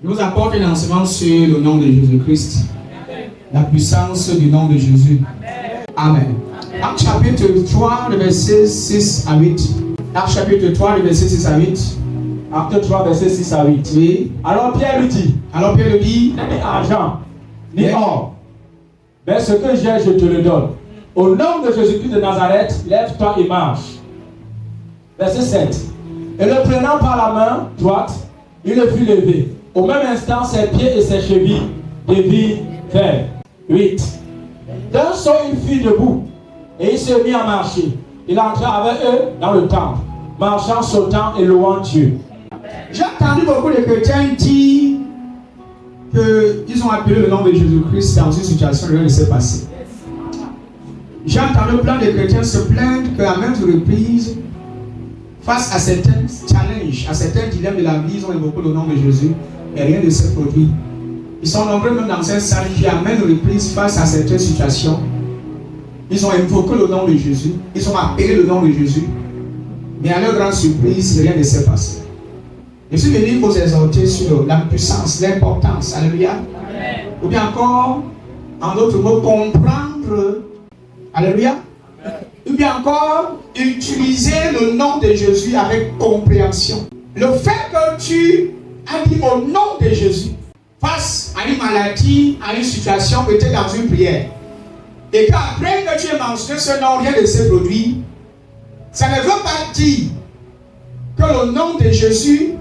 Je vous apporte un enseignement sur le nom de Jésus-Christ. La puissance du nom de Jésus. Amen. Acte chapitre 3, le verset 6 à 8. Acte chapitre 3, le verset 6 à 8. Acte 3, verset 6 à 8. Oui. Alors Pierre lui dit, Ni argent, ni or, mais ce que j'ai, je te le donne. Au nom de Jésus-Christ de Nazareth, lève-toi et marche. Verset 7. Et le prenant par la main droite, il le fit lever. Au même instant, ses pieds et ses chevilles devinrent fermes. 8. D'un saut, il fut debout et il se mit à marcher. Il entra avec eux dans le temple, marchant, sautant et louant Dieu. J'ai entendu beaucoup de chrétiens dire qu'ils ont appelé le nom de Jésus-Christ dans une situation où rien ne s'est passé. J'ai entendu plein de chrétiens se plaindre qu'à maintes reprises, face à certains challenges, à certains dilemmes de la vie, ils ont évoqué le nom de Jésus et rien ne s'est produit. Ils sont nombreux même dans cette salle qui, à maintes reprises, face à certaines situations, ils ont invoqué le nom de Jésus, ils ont appelé le nom de Jésus, mais à leur grande surprise, rien ne s'est passé. Je suis venu vous exhorter sur la puissance, l'importance, alléluia, ou bien encore, en d'autres mots, comprendre, alléluia, ou bien encore, utiliser le nom de Jésus avec compréhension. Le fait que tu as dit au nom de Jésus, face à une maladie, à une situation, peut-être dans une prière, et qu'après que tu aies mentionné ce nom, rien ne s'est produit, ça ne veut pas dire que le nom de Jésus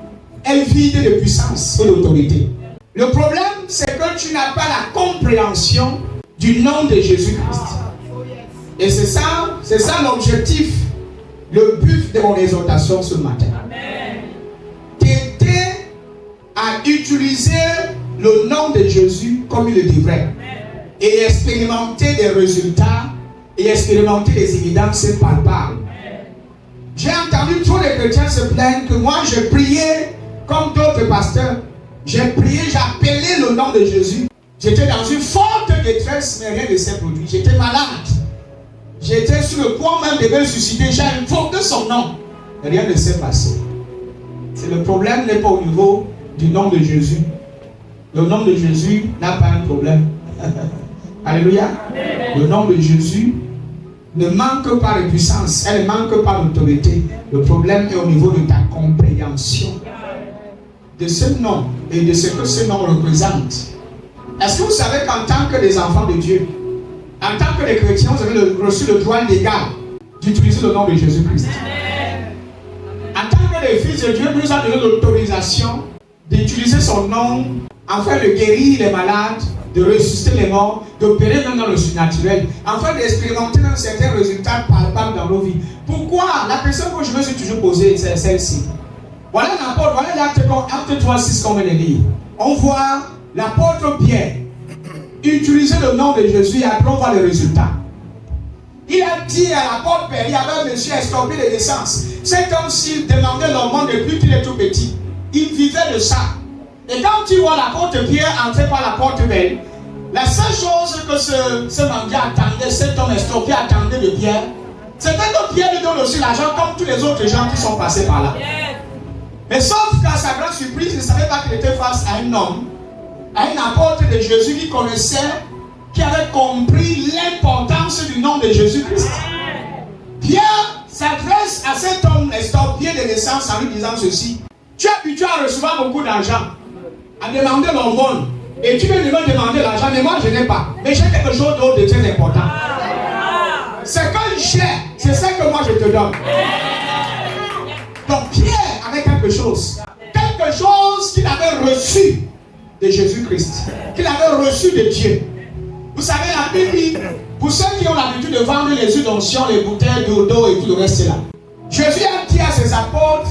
est vide de puissance et d'autorité. Le problème, c'est que tu n'as pas la compréhension du nom de Jésus-Christ. Et c'est ça l'objectif, le but de mon exhortation ce matin. T'aider à utiliser le nom de Jésus comme il le devrait. Et expérimenter des résultats et expérimenter des évidences palpables. J'ai entendu trop de chrétiens se plaindre que moi je priais comme d'autres pasteurs. J'ai prié, j'ai appelé le nom de Jésus. J'étais dans une forte détresse, mais rien ne s'est produit. J'étais malade. J'étais sur le point même de me susciter. J'ai invoqué son nom. Mais rien ne s'est passé. C'est le problème n'est pas au niveau du nom de Jésus. Le nom de Jésus n'a pas un problème. Alléluia. Le nom de Jésus ne manque pas de puissance. Elle ne manque pas d'autorité. Le problème est au niveau de ta compréhension de ce nom et de ce que ce nom représente. Est-ce que vous savez qu'en tant que des enfants de Dieu, en tant que des chrétiens, vous avez reçu le droit légal d'utiliser le nom de Jésus-Christ? En tant que des fils de Dieu, nous avons donné l'autorisation d'utiliser son nom afin de guérir les malades, de ressusciter les morts, d'opérer même dans le surnaturel, afin d'expérimenter même certains résultats palpables dans nos vies. Pourquoi? La question que je me suis toujours posée, c'est celle-ci. Voilà l'apôtre, voilà l'acte 3, 6 qu'on vient de lire. On voit l'apôtre Pierre utiliser le nom de Jésus et après on voit les résultats. Il a dit à l'apôtre Pierre, il y avait un monsieur extorqué de naissance. C'est comme s'il demandait l'aumône depuis qu'il est tout petit. Il vivait de ça. Et quand tu vois l'apôtre Pierre entrer par la porte belle, la seule chose que ce mendiant attendait, cet homme extorqué attendait de Pierre, c'était que Pierre lui donne aussi l'argent comme tous les autres gens qui sont passés par là. Mais sauf qu'à sa grande surprise, il ne savait pas qu'il était face à un homme, à un apôtre de Jésus qui connaissait, qui avait compris l'importance du nom de Jésus-Christ. Pierre s'adresse à cet homme extorqué de naissance en lui disant ceci: tu es habitué à recevoir beaucoup d'argent, à demander l'aumône, et tu veux me demander l'argent, mais moi je n'ai pas. Mais j'ai quelque chose d'autre de très important. Ce que j'ai, c'est ce que moi je te donne. Donc Pierre avait quelque chose qu'il avait reçu de Jésus-Christ, qu'il avait reçu de Dieu. Vous savez, la Bible dit, pour ceux qui ont l'habitude de vendre les huiles d'onction, les bouteilles d'eau et tout le reste là, Jésus a dit à ses apôtres,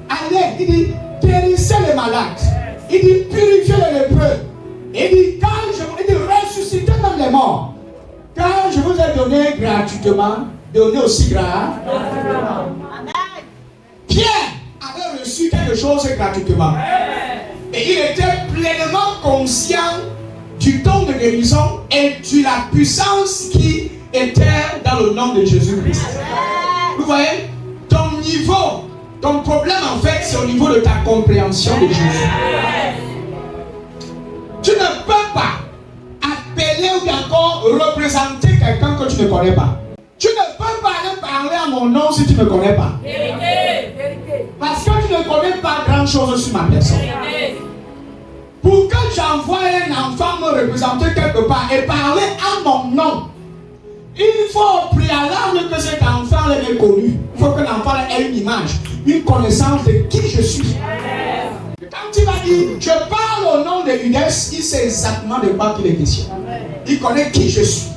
allez, il dit, guérissez les malades, il dit, purifiez les lépreux, il dit, il dit, ressuscitez même les morts. Quand je vous ai donné gratuitement, donnez aussi gratuitement. Pierre avait reçu quelque chose gratuitement. Et il était pleinement conscient du don de guérison et de la puissance qui était dans le nom de Jésus-Christ. Vous voyez, ton niveau, ton problème en fait, c'est au niveau de ta compréhension de Jésus. représenter quelqu'un que tu ne connais pas. Tu ne peux pas aller parler à mon nom si tu ne me connais pas. Parce que tu ne connais pas grand chose sur ma personne. Pour que j'envoie un enfant me représenter quelque part et parler à mon nom, il faut au préalable que cet enfant l'ait connu. Il faut que l'enfant ait une image, une connaissance de qui je suis. Quand il va dire, je parle au nom de Judas, il sait exactement de quoi il est question. Il connaît qui je suis.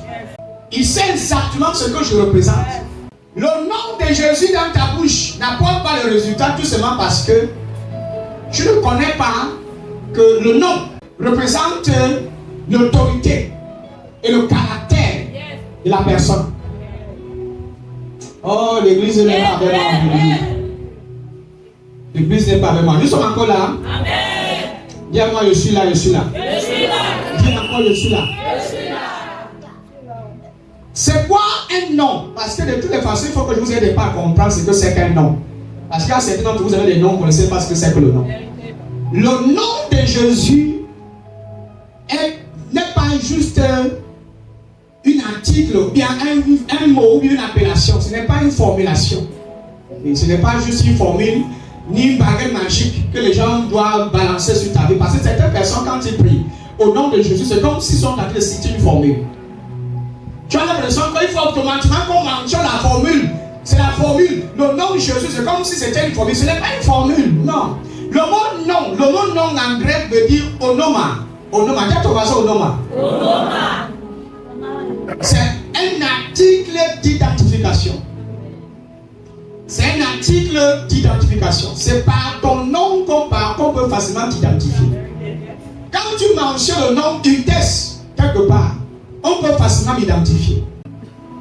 Il sait exactement ce que je représente. Le nom de Jésus dans ta bouche n'apporte pas le résultat tout simplement parce que tu ne connais pas que le nom représente l'autorité et le caractère de la personne. Oh, l'église n'est pas avec moi. L'église n'est pas avec moi. Nous sommes encore là. Dis à moi, je suis là, je suis là. Dis encore, je suis là. C'est quoi un nom? Parce que de toutes les façons, il faut que je vous aide pas à comprendre ce que c'est qu'un nom. Parce qu'il y a certains d'entre vous, vous avez des noms, vous ne connaissez pas ce que c'est que le nom. Le nom de Jésus n'est pas juste un article, ou bien un mot, ou bien une appellation. Ce n'est pas une formulation. Et ce n'est pas juste une formule, ni une baguette magique que les gens doivent balancer sur ta vie. Parce que certaines personnes, quand ils prient au nom de Jésus, c'est comme s'ils sont en train de citer une formule. Tu as l'impression qu'il faut automatiquement qu'on mentionne la formule. C'est la formule. Le nom de Jésus, c'est comme si c'était une formule. Ce n'est pas une formule, non. Le mot non, le mot non en grec veut dire onoma. Onoma, dis à ton voisin onoma. Onoma. C'est un article d'identification. C'est un article d'identification. C'est par ton nom qu'on peut facilement t'identifier. Quand tu mentionnes le nom d'une thèse, quelque part, on peut facilement m'identifier.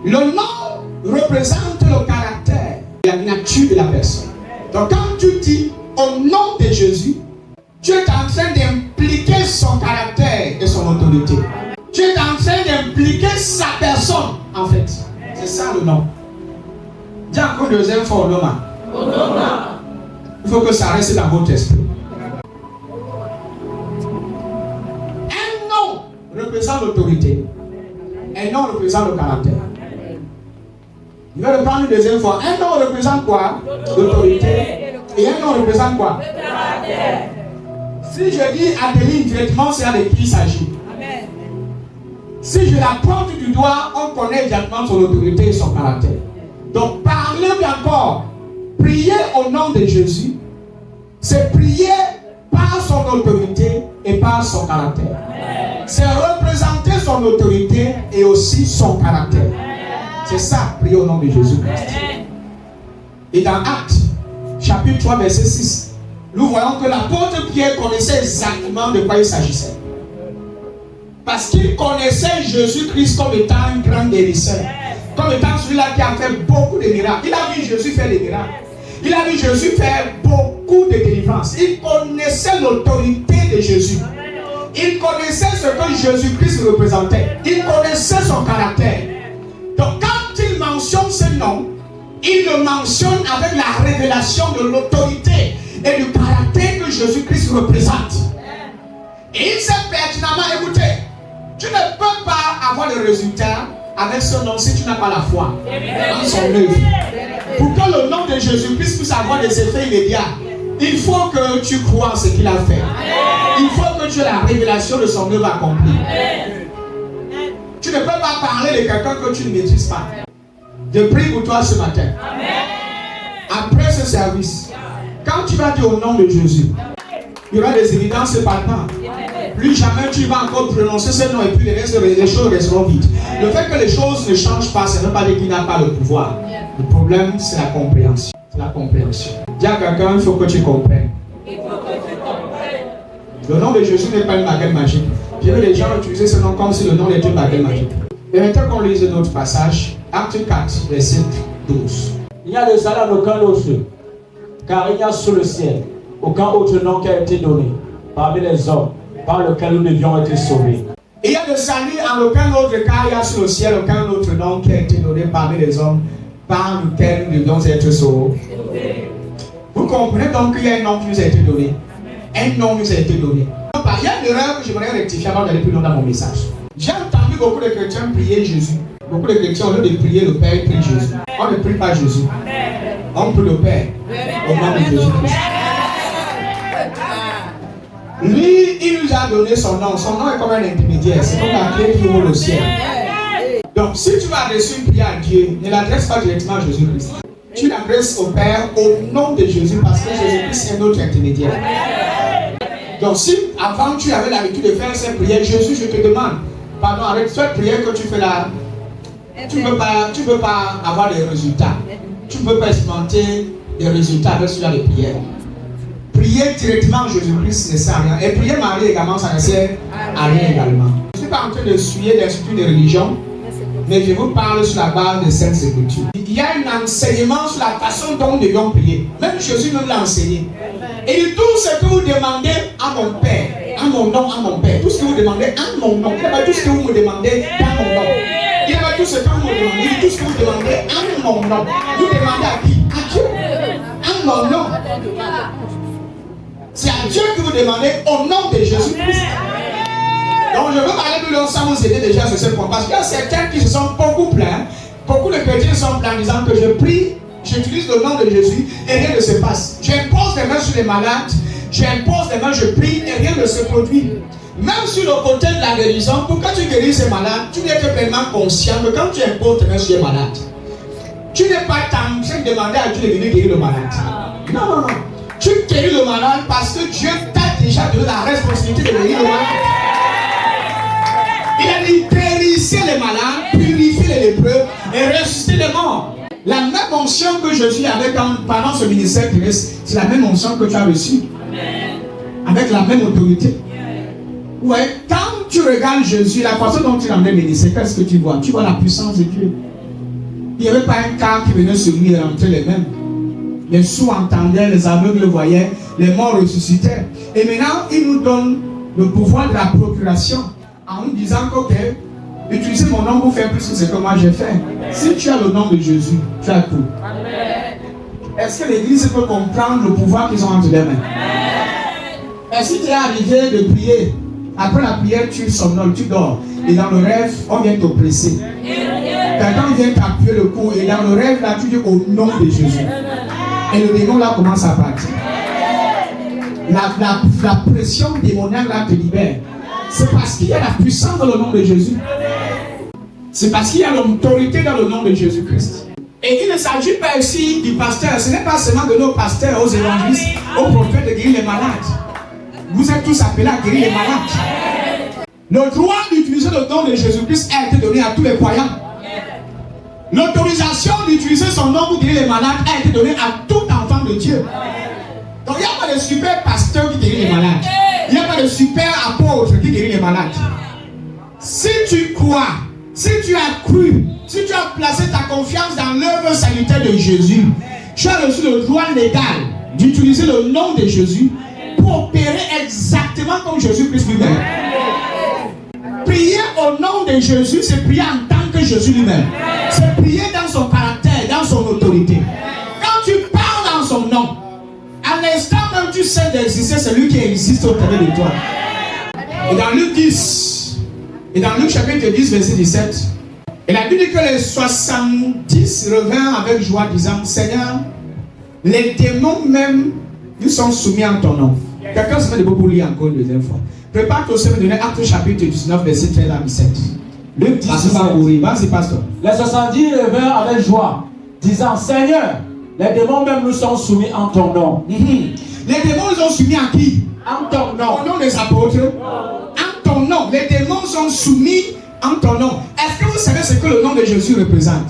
Le nom représente le caractère, la nature de la personne. Donc quand tu dis au nom de Jésus, tu es en train d'impliquer son caractère et son autorité. Tu es en train d'impliquer sa personne, en fait. C'est ça le nom. Dis encore une deuxième fois, Onoma. Il faut que ça reste dans votre esprit. Un nom représente l'autorité. Un nom représente le caractère. Je vais le prendre une deuxième fois. Un nom représente quoi? L'autorité. Et un nom représente quoi? Le caractère. Si je dis Adeline directement, c'est de qui il s'agit. Si je la pointe du doigt, on connaît directement son autorité et son caractère. Donc parler encore, prier au nom de Jésus, c'est prier par son autorité et par son caractère. C'est représenter son autorité et aussi son caractère. C'est ça, prier au nom de Jésus-Christ. Et dans Actes, chapitre 3, verset 6, nous voyons que l'apôtre Pierre connaissait exactement de quoi il s'agissait. Parce qu'il connaissait Jésus-Christ comme étant un grand guérisseur. Comme étant celui-là qui a fait beaucoup de miracles. Il a vu Jésus faire des miracles. Il a vu Jésus faire beaucoup de délivrances. Il connaissait l'autorité de Jésus. Il connaissait ce que Jésus-Christ représentait. Il connaissait son caractère. Donc quand il mentionne ce nom, il le mentionne avec la révélation de l'autorité et du caractère que Jésus-Christ représente. Et il sait pertinemment, écoutez, tu ne peux pas avoir de résultat avec ce nom si tu n'as pas la foi dans son œuvre. Pour que le nom de Jésus-Christ puisse avoir des effets immédiats, il faut que tu crois en ce qu'il a fait. Il faut que tu aies la révélation de son œuvre accomplie. Tu ne peux pas parler de quelqu'un que tu ne maîtrises pas. Je prie pour toi ce matin. Après ce service, quand tu vas dire au nom de Jésus, il y aura des évidences palpables. Plus jamais tu vas encore prononcer ce nom et puis les choses resteront vides. Le fait que les choses ne changent pas, ça ne veut pas dire qu'il n'a pas le pouvoir. Le problème, c'est la compréhension. C'est la compréhension. Dis à quelqu'un, il faut que tu comprennes. Le nom de Jésus n'est pas une baguette magique. J'ai vu les gens utiliser ce nom comme si le nom était une baguette magique. Et maintenant qu'on lise notre passage, Acte 4, verset 12. Il n'y a de salut en aucun autre, car il n'y a sous le ciel aucun autre nom qui a été donné parmi les hommes par lequel nous devions être sauvés. Il y a de salut en aucun autre, car il y a sous le ciel aucun autre nom qui a été donné parmi les hommes par lequel nous devions être sauvés. Vous comprenez donc qu'il y a un nom qui nous a été donné. Un nom nous a été donné. Il y a une erreur que j'aimerais rectifier avant d'aller plus loin dans mon message. J'ai entendu plus beaucoup de chrétiens prier Jésus. Beaucoup de chrétiens, au lieu de prier le Père, ils prient Jésus. On ne prie pas Jésus. On prie le Père au nom de Jésus-Christ. Lui, il nous a donné son nom. Son nom est comme un intermédiaire. C'est comme la clé qui ouvre le ciel. Donc, si tu vas adresser une prière à Dieu, ne l'adresse pas directement à Jésus-Christ. Tu l'adresses au Père au nom de Jésus parce que Jésus-Christ est notre intermédiaire. Donc, si avant tu avais l'habitude de faire cette prière, Jésus, je te demande, pardon, avec cette prière que tu fais là, tu ne peux pas avoir des résultats. Tu ne peux pas expérimenter des résultats avec ce genre de prière. Prier directement Jésus-Christ ne sert à rien. Et prier Marie également, ça ne sert à rien également. Je ne suis pas en train de suivre l'institut de religion, mais je vous parle sur la base de Saintes Écritures. Il y a un enseignement sur la façon dont nous devions prier. Même Jésus nous l'a enseigné. Et dit, tout ce que vous demandez à mon Père, à mon nom, à mon Père, tout ce que vous demandez à mon nom, il n'y a pas tout ce que vous me demandez dans mon nom. Il n'y a pas tout ce que vous me demandez, tout ce que vous demandez à mon nom. Vous demandez à qui? À Dieu. À mon nom. C'est à Dieu que vous demandez au nom de Jésus-Christ. Donc je veux parler de l'eau sans vous aider déjà sur ce point. Parce qu'il y a certains qui se sont beaucoup plaints. Beaucoup de chrétiens sont plaints en disant que je prie, j'utilise le nom de Jésus et rien ne se passe. J'impose les mains sur les malades, j'impose les mains, je prie et rien ne se produit. Même sur le côté de la guérison, pour que tu guérisses ces malades, tu n'es que pleinement conscient que quand tu imposes tes mains sur les malades, tu n'es pas en train de demander à Dieu de venir guérir le malade. Non, non, non. Tu guéris le malade parce que Dieu t'a déjà donné la responsabilité de guérir le malade. Il a dit guérissez les malades, purifiez les lépreux et ressuscitez les morts. La même onction que Jésus avait pendant ce ministère terrestre, c'est la même onction que tu as reçue. Avec la même autorité. Ouais, quand tu regardes Jésus, la façon dont il a amené ministère, qu'est-ce que tu vois? Tu vois la puissance de Dieu. Il n'y avait pas un car qui venait sur lui et rentrait les mêmes. Les sourds entendaient, les aveugles le voyaient, les morts ressuscitaient. Et maintenant, il nous donne le pouvoir de la procuration en nous disant que, ok, utilisez mon nom pour faire plus que ce que moi j'ai fait. Si tu as le nom de Jésus, tu as tout. Est-ce que l'Église peut comprendre le pouvoir qu'ils ont entre les mains? Est-ce qu'il est arrivé de prier? Après la prière, tu somnoles, tu dors. Et dans le rêve, on vient t'oppresser. Quelqu'un vient t'appuyer le cou. Et dans le rêve, là, tu dis au nom de Jésus. Et le démon là commence à partir. La pression démoniaque là te libère. C'est parce qu'il y a la puissance dans le nom de Jésus. C'est parce qu'il y a l'autorité dans le nom de Jésus-Christ. Et il ne s'agit pas ici du pasteur. Ce n'est pas seulement de nos pasteurs, aux évangélistes, aux prophètes de guérir les malades. Vous êtes tous appelés à guérir les malades. Le droit d'utiliser le nom de Jésus-Christ a été donné à tous les croyants. L'autorisation d'utiliser son nom pour guérir les malades a été donnée à tout enfant de Dieu. Donc il n'y a pas de super pasteur qui guérit les malades. Il n'y a pas de super apôtre qui guérit les malades. Si tu crois, si tu as cru, si tu as placé ta confiance dans l'œuvre salutaire de Jésus, tu as reçu le droit légal d'utiliser le nom de Jésus pour opérer exactement comme Jésus-Christ lui-même. Prier au nom de Jésus, c'est prier en tant que Jésus lui-même. C'est prier dans son caractère, dans son autorité. Quand tu parles dans son nom, à l'instant même tu sais d'exister, c'est lui qui existe au travers de toi. Et dans Luc 10, et dans Luc chapitre 10, verset 17, il a dit que les 70 revinrent avec joie, disant, Seigneur, les démons même, ils sont soumis en ton nom. Quelqu'un se fait de beaucoup lire encore une deuxième fois. Prépare-toi aussi à me donner Actes chapitre 19, verset 13 à 17. Luc 10, vas-y, pasteur. Les 70 revinrent avec joie, disant, Seigneur, les démons même nous sont soumis en ton nom. Les démons ils sont soumis à qui? En ton nom. Au nom des apôtres. En ton nom. Les démons sont soumis en ton nom. Est-ce que vous savez ce que le nom de Jésus représente?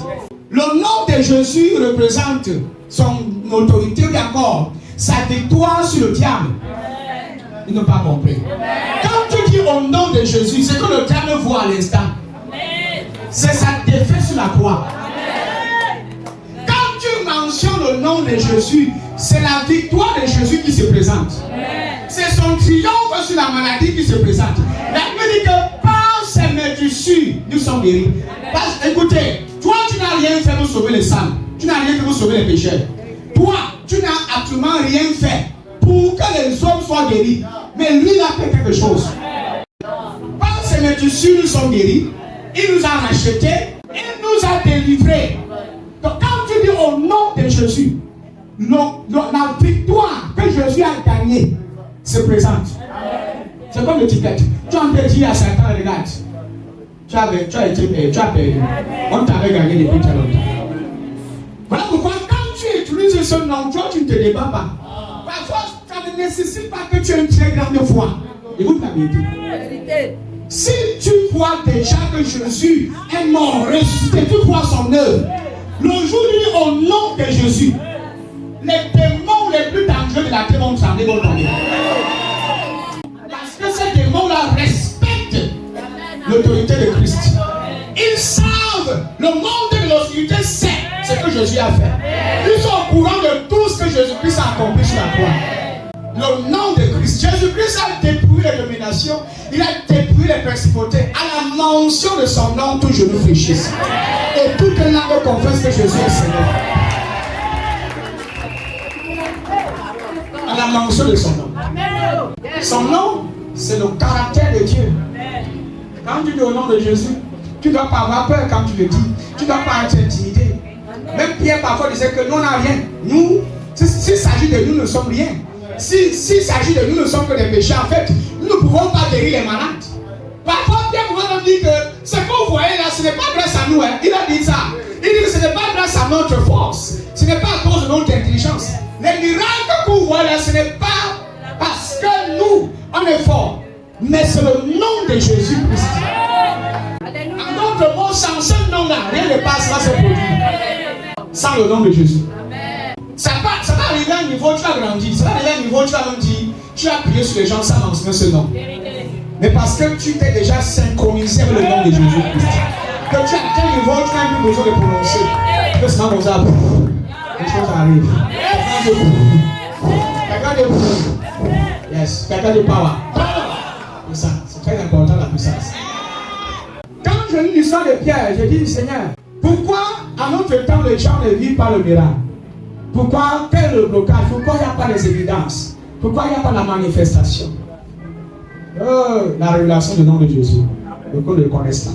Le nom de Jésus représente son autorité ou encore sa victoire sur le diable. Ils n'ont pas compris. Quand tu dis au nom de Jésus, c'est que le diable voit à l'instant. C'est sa défaite sur la croix. Quand tu mentionnes le nom de Jésus, c'est la victoire de Jésus qui se présente. C'est son triomphe sur la maladie qui se présente. La Bible dit que par ses médicures, nous sommes guéris. Écoutez, toi tu n'as rien fait pour sauver les âmes. Tu n'as rien fait pour sauver les pécheurs. Toi, tu n'as absolument rien fait pour que les hommes soient guéris. Mais lui, il a fait quelque chose. Par ses médicures, nous sommes guéris. Il nous a rachetés. Il nous a délivrés. Donc quand tu dis au nom de Jésus, la victoire que Jésus a gagnée se présente. C'est comme le ticket. Tu as dit à Satan, regarde, tu as perdu. On t'avait gagné depuis très longtemps. Voilà pourquoi quand tu utilises ce nom, toi tu ne te débats pas. Parfois, ça ne nécessite pas que tu aies une très grande foi. Écoute la vérité. Si tu crois déjà que Jésus est mort, ressuscité, tu crois son œuvre, le jour où au nom de Jésus, les démons les plus dangereux de la terre vont s'en aller. Parce que ces démons-là respectent l'autorité de Christ. Ils savent, le monde de l'obscurité sait ce que Jésus a fait. Ils sont au courant de tout ce que Jésus-Christ a accompli sur la croix. Le nom de Christ. Jésus-Christ a détruit les dominations, il a détruit les principautés. À la mention de son nom, tout genou fléchisse. Et toute langue confesse que Jésus est Seigneur. À la mention de son nom. Son nom, c'est le caractère de Dieu. Quand tu dis au nom de Jésus, tu ne dois pas avoir peur quand tu le dis. Tu ne dois pas être intimidé. Même Pierre parfois disait que nous n'avons rien. Nous, s'il s'agit de nous, nous ne sommes rien. S'il s'agit de nous, nous ne sommes que des péchés. En fait, nous ne pouvons pas guérir les malades. Parfois, Pierre pouvait nous dire que ce que vous voyez là, ce n'est pas grâce à nous. Hein. Il a dit ça. Il dit que ce n'est pas grâce à notre force. Ce n'est pas à cause de notre intelligence. Les miracles que vous voyez là, ce n'est pas parce que nous, on est forts. Mais c'est le nom de Jésus-Christ. En d'autres mots, sans ce nom-là, rien ne passe là, c'est produit. Sans le nom de Jésus. Ça va arriver à un niveau, tu as grandi. Ça va arriver à un niveau, tu as même dit, tu as prié sur les gens sans mentionner ce nom. Mais parce que tu t'es déjà synchronisé avec le nom de Jésus-Christ. Que tu as atteint un niveau, tu n'as plus besoin de prononcer. Que c'est comme ça, les choses arrivent. Quelqu'un de yes, quelqu'un de power. C'est ça, c'est très important la puissance. Quand je lis l'histoire de Pierre, je dis, Seigneur, pourquoi à notre temps les gens ne vivent pas le miracle? Pourquoi quel est le blocage? Pourquoi il n'y a pas les évidences? Pourquoi il n'y a pas la manifestation? La révélation du nom de Jésus. Le qu'on le connaisse là.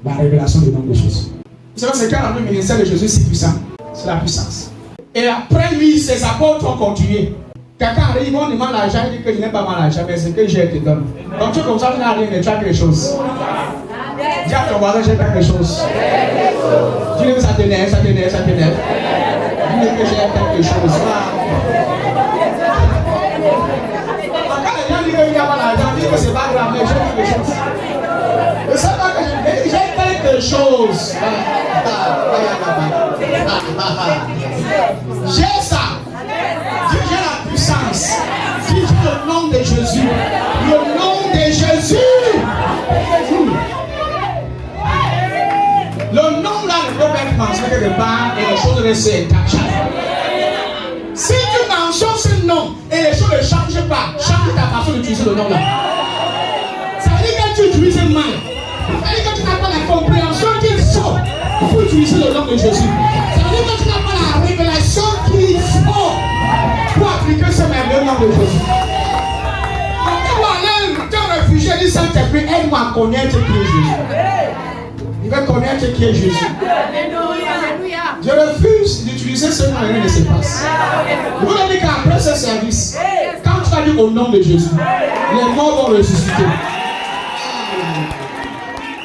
La révélation du nom de Jésus. C'est vrai, c'est quand le ministère de Jésus si puissant. C'est la puissance. Et après lui, ses apôtres ont continué. Quelqu'un arrive, on demande l'argent, il dit que je n'ai pas mal l'argent, mais c'est que je te donne. Donc tu es comme ça, tu n'as rien, mais tu as quelque chose. Dis à ton voisin, j'ai quelque chose. Dis-lui que ça t'énerve, ça t'énerve, ça t'énerve. Dis-lui que j'ai quelque chose. Quand les gens disent qu'il n'y a pas l'argent, dis que c'est pas grave, mais j'ai quelque chose. Ne sais pas que j'ai quelque chose. J'ai ça. J'ai la puissance. Dis le nom de Jésus. Le nom de Jésus. Le nom là ne peut pas être mentionné quelque part et les choses restent intactes. Si tu mentionnes ce nom et les choses ne changent pas, change ta façon d'utiliser le nom là. Ça veut dire que tu utilises mal. Ça veut dire que tu n'as pas la compréhension qu'il faut pour utiliser le nom de Jésus. Ça veut dire que tu n'as pas la révélation qu'il faut pour appliquer ce merveilleux nom de Jésus. Quand on te réfugié, dit Saint-Esprit, aide-moi à connaître qui est Jésus. Il veut connaître qui est Jésus. Je refuse d'utiliser ce nom et rien ne se passe. Je vous le dis qu'après ce service, quand tu vas dire au nom de Jésus, les morts vont ressusciter.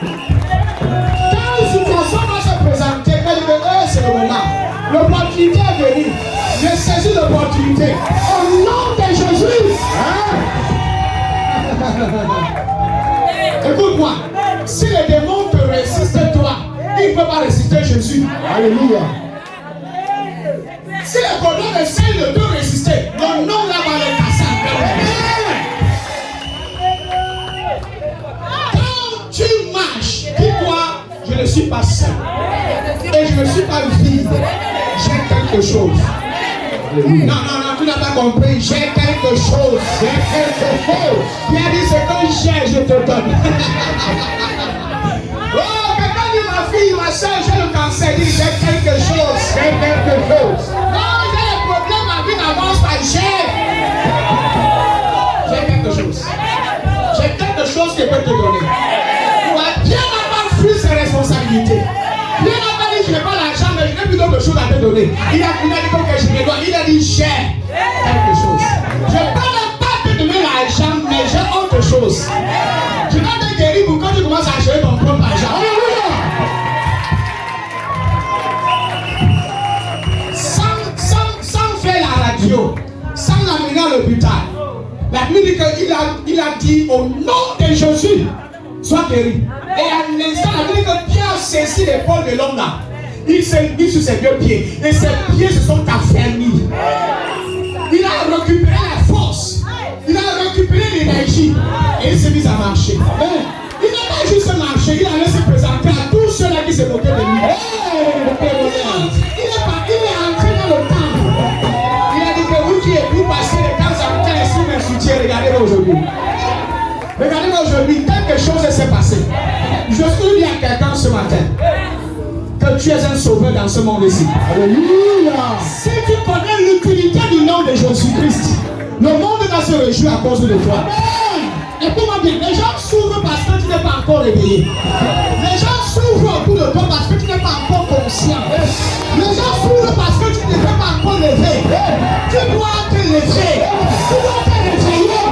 Quand une situation va se présenter, c'est le moment. L'opportunité est venue. Je saisis l'opportunité. Au nom de Jésus. Écoute-moi. Si les démons te résistent, toi, ils ne peuvent pas résister Jésus. Alléluia. Si les colons essayent de te résister, le nom là va les casser. Quand tu marches, dis-toi, je ne suis pas seul. Et je ne suis pas vide. J'ai quelque chose. Non, tu n'as pas compris. J'ai quelque chose. J'ai quelque chose. Pierre dit ce que j'ai, je te donne. Oh, quelqu'un dit ma fille, ma soeur, j'ai le cancer. Dit j'ai quelque chose. J'ai quelque chose. Non, j'ai des problèmes, ma vie n'avance pas. J'ai quelque chose. J'ai quelque chose qui peut te donner. Tu vas bien avoir prier. Il a dit que je me dois. Il a dit j'ai quelque chose. Je ne peux pas te donner l'argent, mais j'ai autre chose. Je vais te guérir pour quand tu commences à acheter ton propre argent. Alléluia. Sans faire la radio, sans l'amener à l'hôpital. La Bible dit qu'il a dit au nom de Jésus, sois guéri. Et à l'instant, la Bible dit que Dieu a saisi l'épaule de l'homme là. Il s'est mis sur ses deux pieds. Et ses pieds se sont affermis. Il a récupéré la force. Il a récupéré l'énergie. Et il s'est mis à marcher. Il n'a pas juste marché. Il allait se présenter à tous ceux-là qui se moquaient de lui. Il est entré dans le temple. Il a dit que vous qui êtes vous passez les temps à faire sous mes soutiens. Regardez-moi aujourd'hui. Regardez-moi aujourd'hui. Quelque chose s'est passé. Je suis dit à quelqu'un ce matin que tu es un sauveur dans ce monde ici. Alléluia. Si tu connais l'utilité du nom de Jésus-Christ, le monde va se réjouir à cause de toi. Écoute-moi bien, les gens souffrent parce que tu n'es pas encore réveillé. Les gens souffrent autour de toi parce que tu n'es pas encore conscient. Les gens souffrent parce que tu ne t'es pas encore levé. Tu dois te lever. Tu dois te réveiller.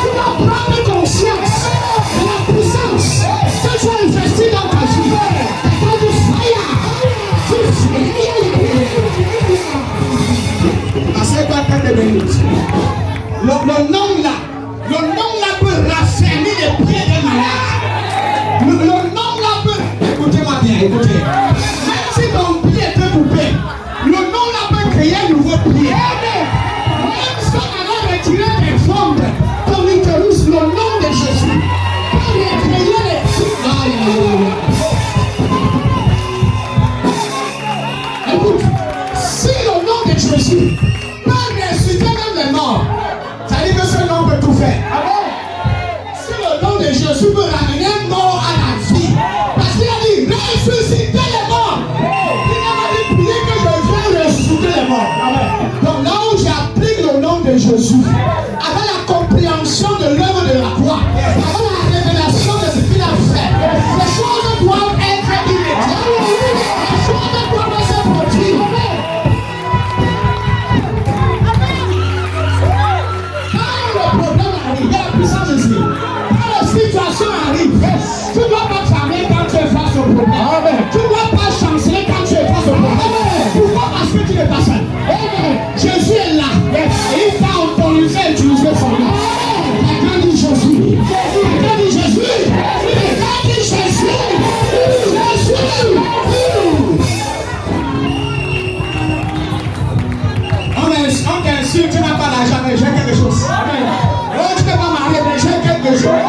Tu dois prendre conscience de la puissance que tu as investie dans ta vie. Passez-toi quelques minutes. Le nom là peut raffermir les pieds des malades. Le nom là peut. Écoutez-moi bien, écoutez. Même si ton pied était coupé, le nom là peut créer un nouveau pied. Même si on a retiré tes formes, ton utérus, le nom de Jésus peut créer les trucs. Écoute, si le nom de Jésus peut ressusciter même les morts, ça veut dire que ce nom peut tout faire. Amen. Si le nom de Jésus peut ramener un mort à la vie, parce qu'il a dit ressusciter les morts. Il n'a pas dit prier que je viens ressusciter les morts. Amen. Donc là où j'applique le nom de Jésus, avec la compréhension de l'œuvre de la croix, avec la révélation de ce qu'il a fait, les choses doivent être immédiates. Les choses doivent se produire. Tu ne dois pas fermer quand tu es face au problème. Amen. Tu ne dois pas chanceler quand tu es face au problème. Amen. Pourquoi? Parce que tu n'es pas seul. Amen. Jésus est là. Yes. Et il t'a autorisé à utiliser son nom. Quelqu'un dit Jésus. Quelqu'un dit Jésus. Quelqu'un dit Jésus. Jésus. On t'insulte, tu n'as pas l'argent, mais j'ai quelque chose. Amen. Oh, tu n'es pas marié, mais j'ai quelque chose.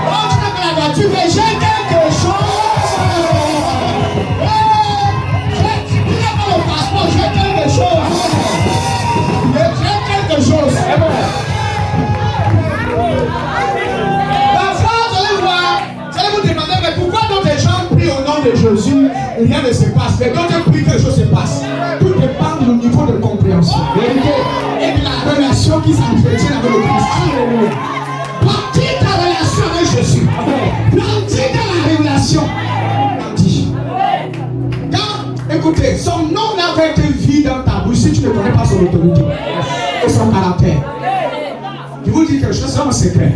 Oh, tu n'as pas la voiture, mais j'ai quelque chose. Tu n'as pas le passeport, j'ai quelque chose. J'ai quelque chose. Parfois, vous allez voir, vous allez vous demander, mais pourquoi d'autres gens prient au nom de Jésus et rien ne se passe? Mais d'autres prient, quelque chose se passe. Tout dépend du niveau de compréhension et de la relation qui s'entretient avec le Christ. Plantis ta relation avec Jésus. Plantis dans la révélation. Quand, écoutez, son nom n'a pas été vide dans ta bouche si tu ne connais pas son autorité et son caractère. Je vous dis quelque chose, c'est un secret.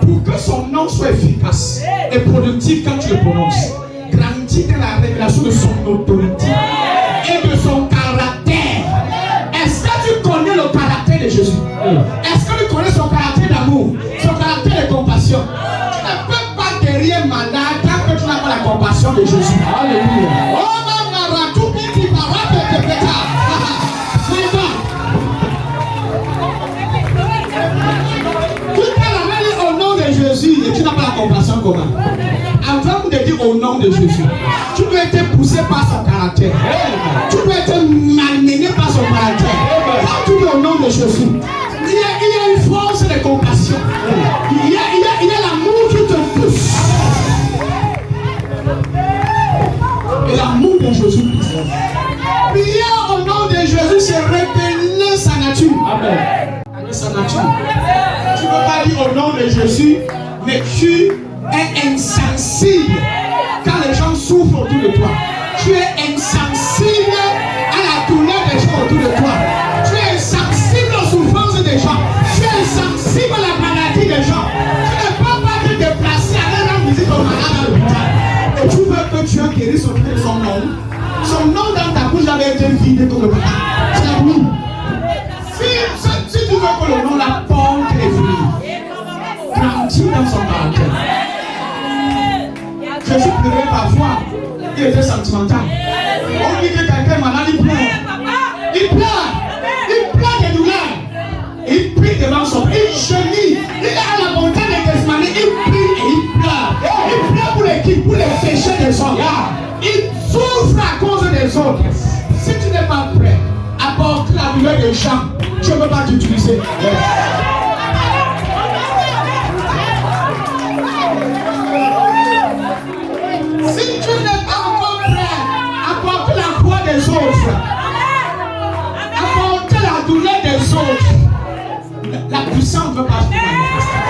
Pour que son nom soit efficace et productif quand tu le prononces, grandis dans la révélation de son autorité et de son caractère. Est-ce que tu connais le caractère de Jésus? Est-ce que tu connais son caractère d'amour, son caractère de compassion? Tu ne peux pas guérir malade tant que tu n'as pas la compassion de Jésus. Alléluia. Oh, maman, tout bien qui parle de tes pétards. Tu peux l'amener au nom de Jésus et tu n'as pas la compassion comment? Avant de dire au nom de Jésus, tu dois être poussé par son caractère. Tu dois être malmené par son caractère. Quand tu dis au nom de Jésus, il y a une force de compassion. Il y a l'amour qui te pousse. Et l'amour de Jésus. Prier au nom de Jésus, c'est révéler sa nature. Amen. Sa nature. Tu ne peux pas dire au nom de Jésus, mais tu es insensible quand les gens souffrent autour de toi. Tu es insensible à la douleur été vidé comme le matin. C'est oui. Si tu veux que le nom la porte les fruits, grandis dans son caractère. Jésus pleurait parfois. Il était sentimental. On dit que quelqu'un est malade, il pleure. Il pleure. Il pleure de douleur. Il prie devant son. Il chenille. Il est à la montagne de Gethsemane. Il prie et il pleure. Il pleure pour l'équipe, pour les péchés des autres. Il souffre à cause des autres. Si tu n'es pas prêt à porter la douleur des gens, je ne peux pas t'utiliser. Si tu n'es pas encore prêt à porter la croix des autres, à porter la douleur des autres, la puissance ne peut pas se manifester.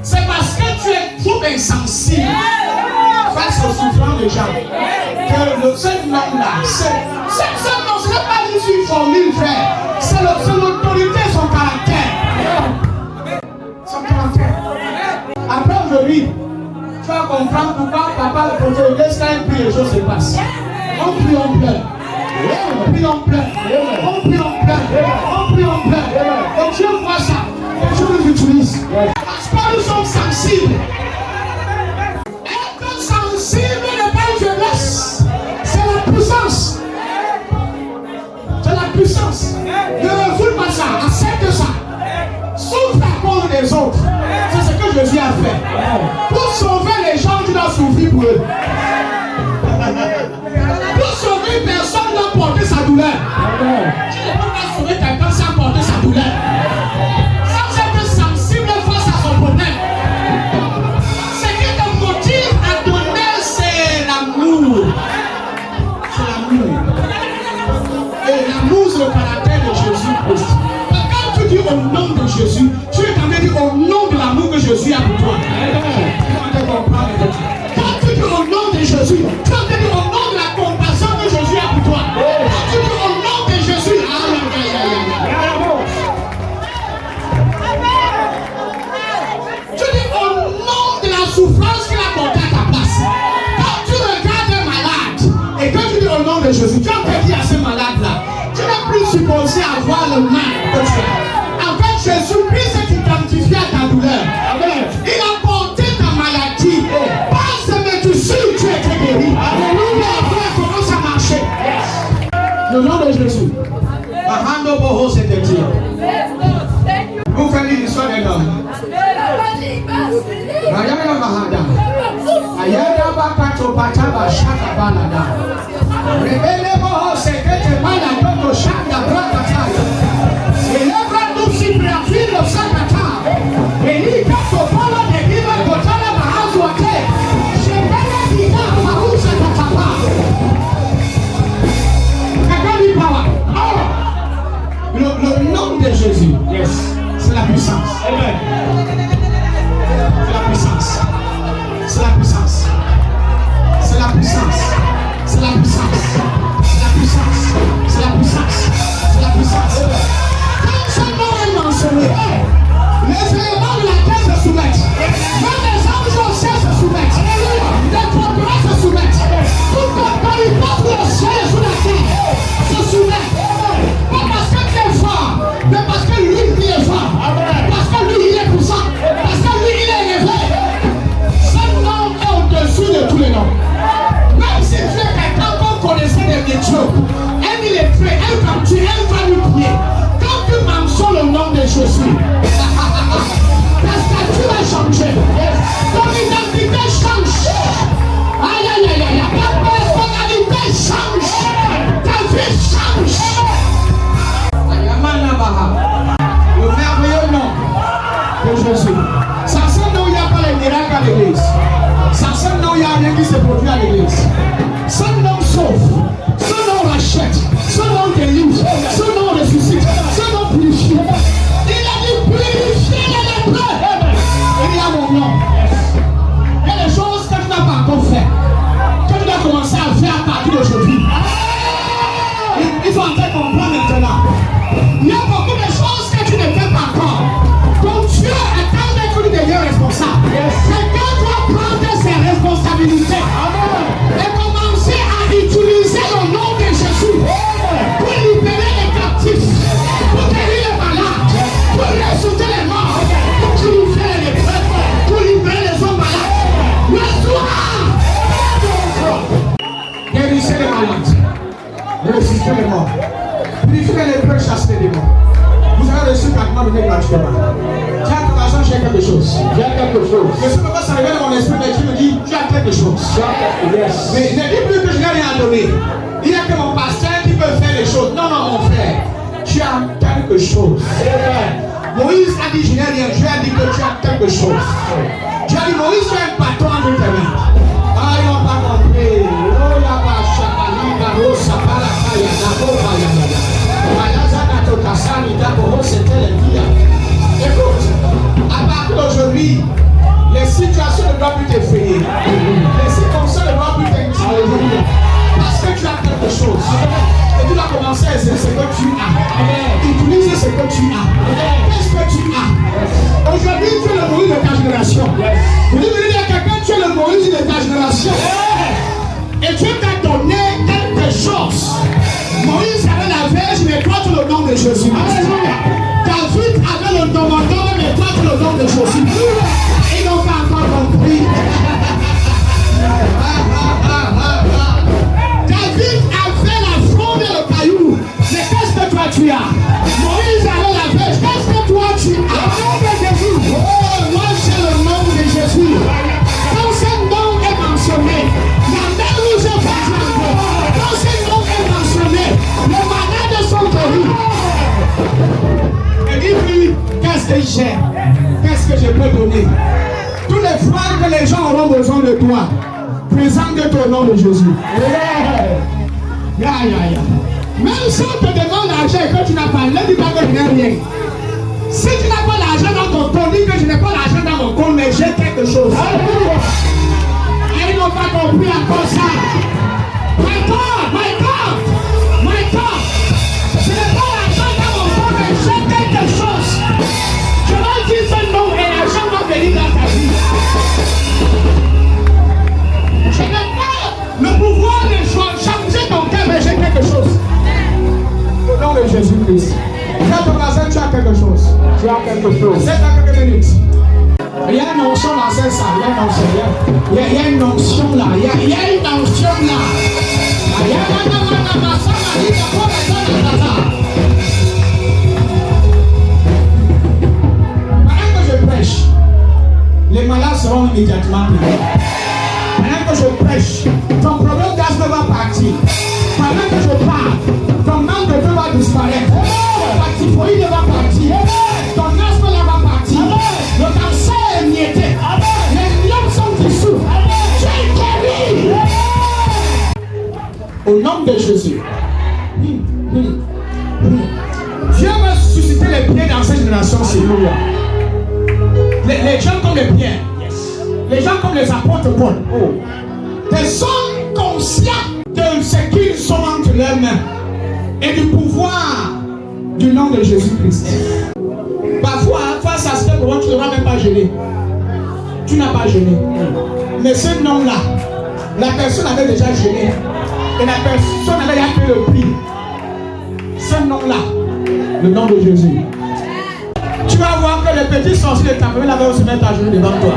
C'est parce que tu es trop insensible face aux souffrances des gens que ce nom-là, ce nom, ce n'est pas juste une formule, frère. C'est l'autorité et son caractère. Son caractère. Après aujourd'hui, tu vas comprendre pourquoi papa le prophète laisse quand il prie, les choses se passent. On prie, on pleure. On prie, on pleure. On prie, on pleure. On prie, on pleure. Et Dieu voit ça. Et Dieu nous utilise. Parce que nous sommes sensibles. Être sensible n'est pas une faiblesse. C'est la puissance. C'est la puissance. Ne refoule pas ça. Accepte ça. Souffre à cause des autres. C'est ce que Jésus a fait. Pour sauver les gens, tu dois souffrir pour eux. Pour sauver une personne, tu dois porter sa douleur. Tu ne peux pas sauver quelqu'un sans porter sa douleur. Sans être sensible face à son problème. Ce qui te motive à donner, c'est l'amour. C'est l'amour. Et l'amour, c'est le caractère de Jésus-Christ. Quand tu dis au nom de Jésus, tu es en train de dire au nom de l'amour que Jésus a pour toi. Quand tu dis au nom de Jésus, tu es en train de dire au nom de la compassion que Jésus a pour toi. Quand tu dis au nom de Jésus, tu dis au nom de la souffrance qu'il a portée à ta place. Quand tu regardes un malade et que tu dis au nom de Jésus, tu as en train de dire à ce malade-là, tu n'es plus supposé avoir le mal que tu as. En fait, Jésus-Christ s'est identifié à ta douleur. Il a porté ta maladie. Parce que tu sais que tu étais guéri. Alléluia. Après, comment ça marchait? Le nom de Jésus. Mahando Boho, c'était dit. Vous faites l'histoire d'un homme. Ayana Mahada. Ayana Bakato Pataba Shaka Balada. Rebele Boho, c'était Malado Shaka Brakataya. Et l'œuvre nous s'y préfile le Sakata. Et l'Ikato Polo de Viva Kotala Mahazwate. Je vais la dire Mahou Sakatapa. Kakali Power. Le nom de Jésus, yes, c'est la puissance. Amen. C'est la puissance. C'est la puissance. C'est la puissance. C'est la puissance. C'est la puissance. C'est la puissance. C'est la puissance. Quand ce nom est mentionné, les éléments de la terre se soumettent. Même les anges au ciel se soumettent. Les procureurs se soumettent. Toute autorité sur le ciel et sur la terre se soumet. Pas parce que tu es fort, mais parce que lui, il est fort. Parce que lui, il est puissant. Parce que lui, il est élevé. Ce nom est au-dessus de tous les noms. Même si tu es quelqu'un qu'on connaissait des métiers, elle il est prêt, elle va tuer, elle va lui prier. Quand tu mentionnes le nom de Jésus, ta statue a changé. Ton identité change. Aïe aïe aïe aïe. Ta personnalité change. Ta vie change. Le merveilleux nom de Jésus. Sans ce nom, il n'y a pas les miracles à l'église. Sans ce nom, il n'y a rien qui se produit à l'église. Ce nom sauve. Ce nom rachète. Ce nom délivre. Ce nom ressuscite. Ce nom purifie. Il a dit purifier les lépreux. Il y a mon nom. Il y a des choses que tu n'as pas encore fait. Que tu dois commencer à faire à partir d'aujourd'hui. Il faut en fait comprendre maintenant. Il y a beaucoup de choses que tu ne fais pas encore. Donc Dieu attend que tu deviens responsable. Quelqu'un doit prendre ses responsabilités et commencer à utiliser le nom de Jésus. Purifiez les lépreux, chassez les démons. Vous avez reçu gratuitement donné gratuitement. Tiens, ton argent, j'ai quelque chose. J'ai quelque chose. Je ne sais pas, ça révèle mon esprit, mais Dieu me dit, tu as quelque chose. Yes. Mais ne dis plus que je n'ai rien à donner. Il n'y a que mon pasteur qui peut faire les choses. Non, non, mon frère. Tu as quelque chose. Moïse a dit, je n'ai rien. Dieu a dit que tu as quelque chose. Tu as dit, Moïse, tu as un bâton entre tes mains. Ah, ils n'ont pas compris. Oh, la vache, la rosa, la caille, la boba, écoute, à partir d'aujourd'hui, les situations ne doivent plus t'effrayer. Les circonstances ne doivent plus t'intimider. Parce que tu as quelque chose. Et tu dois commencer à essayer ce que tu as. Utiliser ce que tu as. Qu'est-ce que tu as? Aujourd'hui, tu es le Moïse de ta génération. Vous dites à quelqu'un, tu es le Moïse de ta génération. Et Dieu t'a donné quelque chose. Moïse avait la verge, mais toi tu le nom de Jésus. David avait le commandement, mais toi tu le nom de Jésus. Ils n'ont pas encore compris. David avait la fronde et le caillou. Mais qu'est-ce que toi tu as? Moïse avait la verge. Qu'est-ce que toi tu as? Oh, moi j'ai le nom de Jésus. Quand ce nom est mentionné, la mer rouge est passée. Quand ce nom est mentionné, les malades sont guéris. Et dis-lui, qu'est-ce que j'ai? Qu'est-ce que je peux donner? Tous les fois que les gens auront besoin de toi, présente ton nom de Jésus. Même si on te demande l'argent et que tu n'as pas, ne dis pas que je n'ai rien. Si tu n'as pas l'argent dans ton compte, dis que je n'ai pas l'argent dans mon compte, mais j'ai quelque chose. Ils n'ont pas compris encore ça. My God, my God, my God. Je n'ai pas l'argent dans mon compte, mais j'ai quelque chose. Je vais dire ce nom et l'argent va venir dans ta vie. Je n'ai pas le pouvoir de changer ton cœur, mais j'ai quelque chose. Au nom de Jésus-Christ. Dans ton magasin, tu as quelque chose. Tu as quelque chose. C'est dans quelques minutes. Il y a une onction dans cette salle. Il y a une onction. Il y a une onction là. Il y a une onction là. Pendant que je prêche, les malades seront immédiatement guéris. Pendant que je prêche, ton problème d'asthme va partir. Pendant que je parle, ton manque de vœux va disparaître. Ta typhoïde va partir. Ton asthme là va partir. Le cancer est mietté. Les lions sont dissous. Tu es guéri. Au nom de Jésus. Dieu va susciter les pieds dans cette génération. Les gens comme les Pierre. Les gens comme les apôtres Paul. Des hommes conscients de ce qu'ils sont entre leurs mains et du pouvoir du nom de Jésus-Christ. Parfois, face à ce que tu ne vas même pas gêner. Tu n'as pas gêné. Mais ce nom-là, la personne avait déjà gêné. Et la personne avait déjà fait le prix. Ce nom-là, le nom de Jésus. Tu vas voir que les petits sorciers de ta famille là-bas se mettre à genoux devant toi.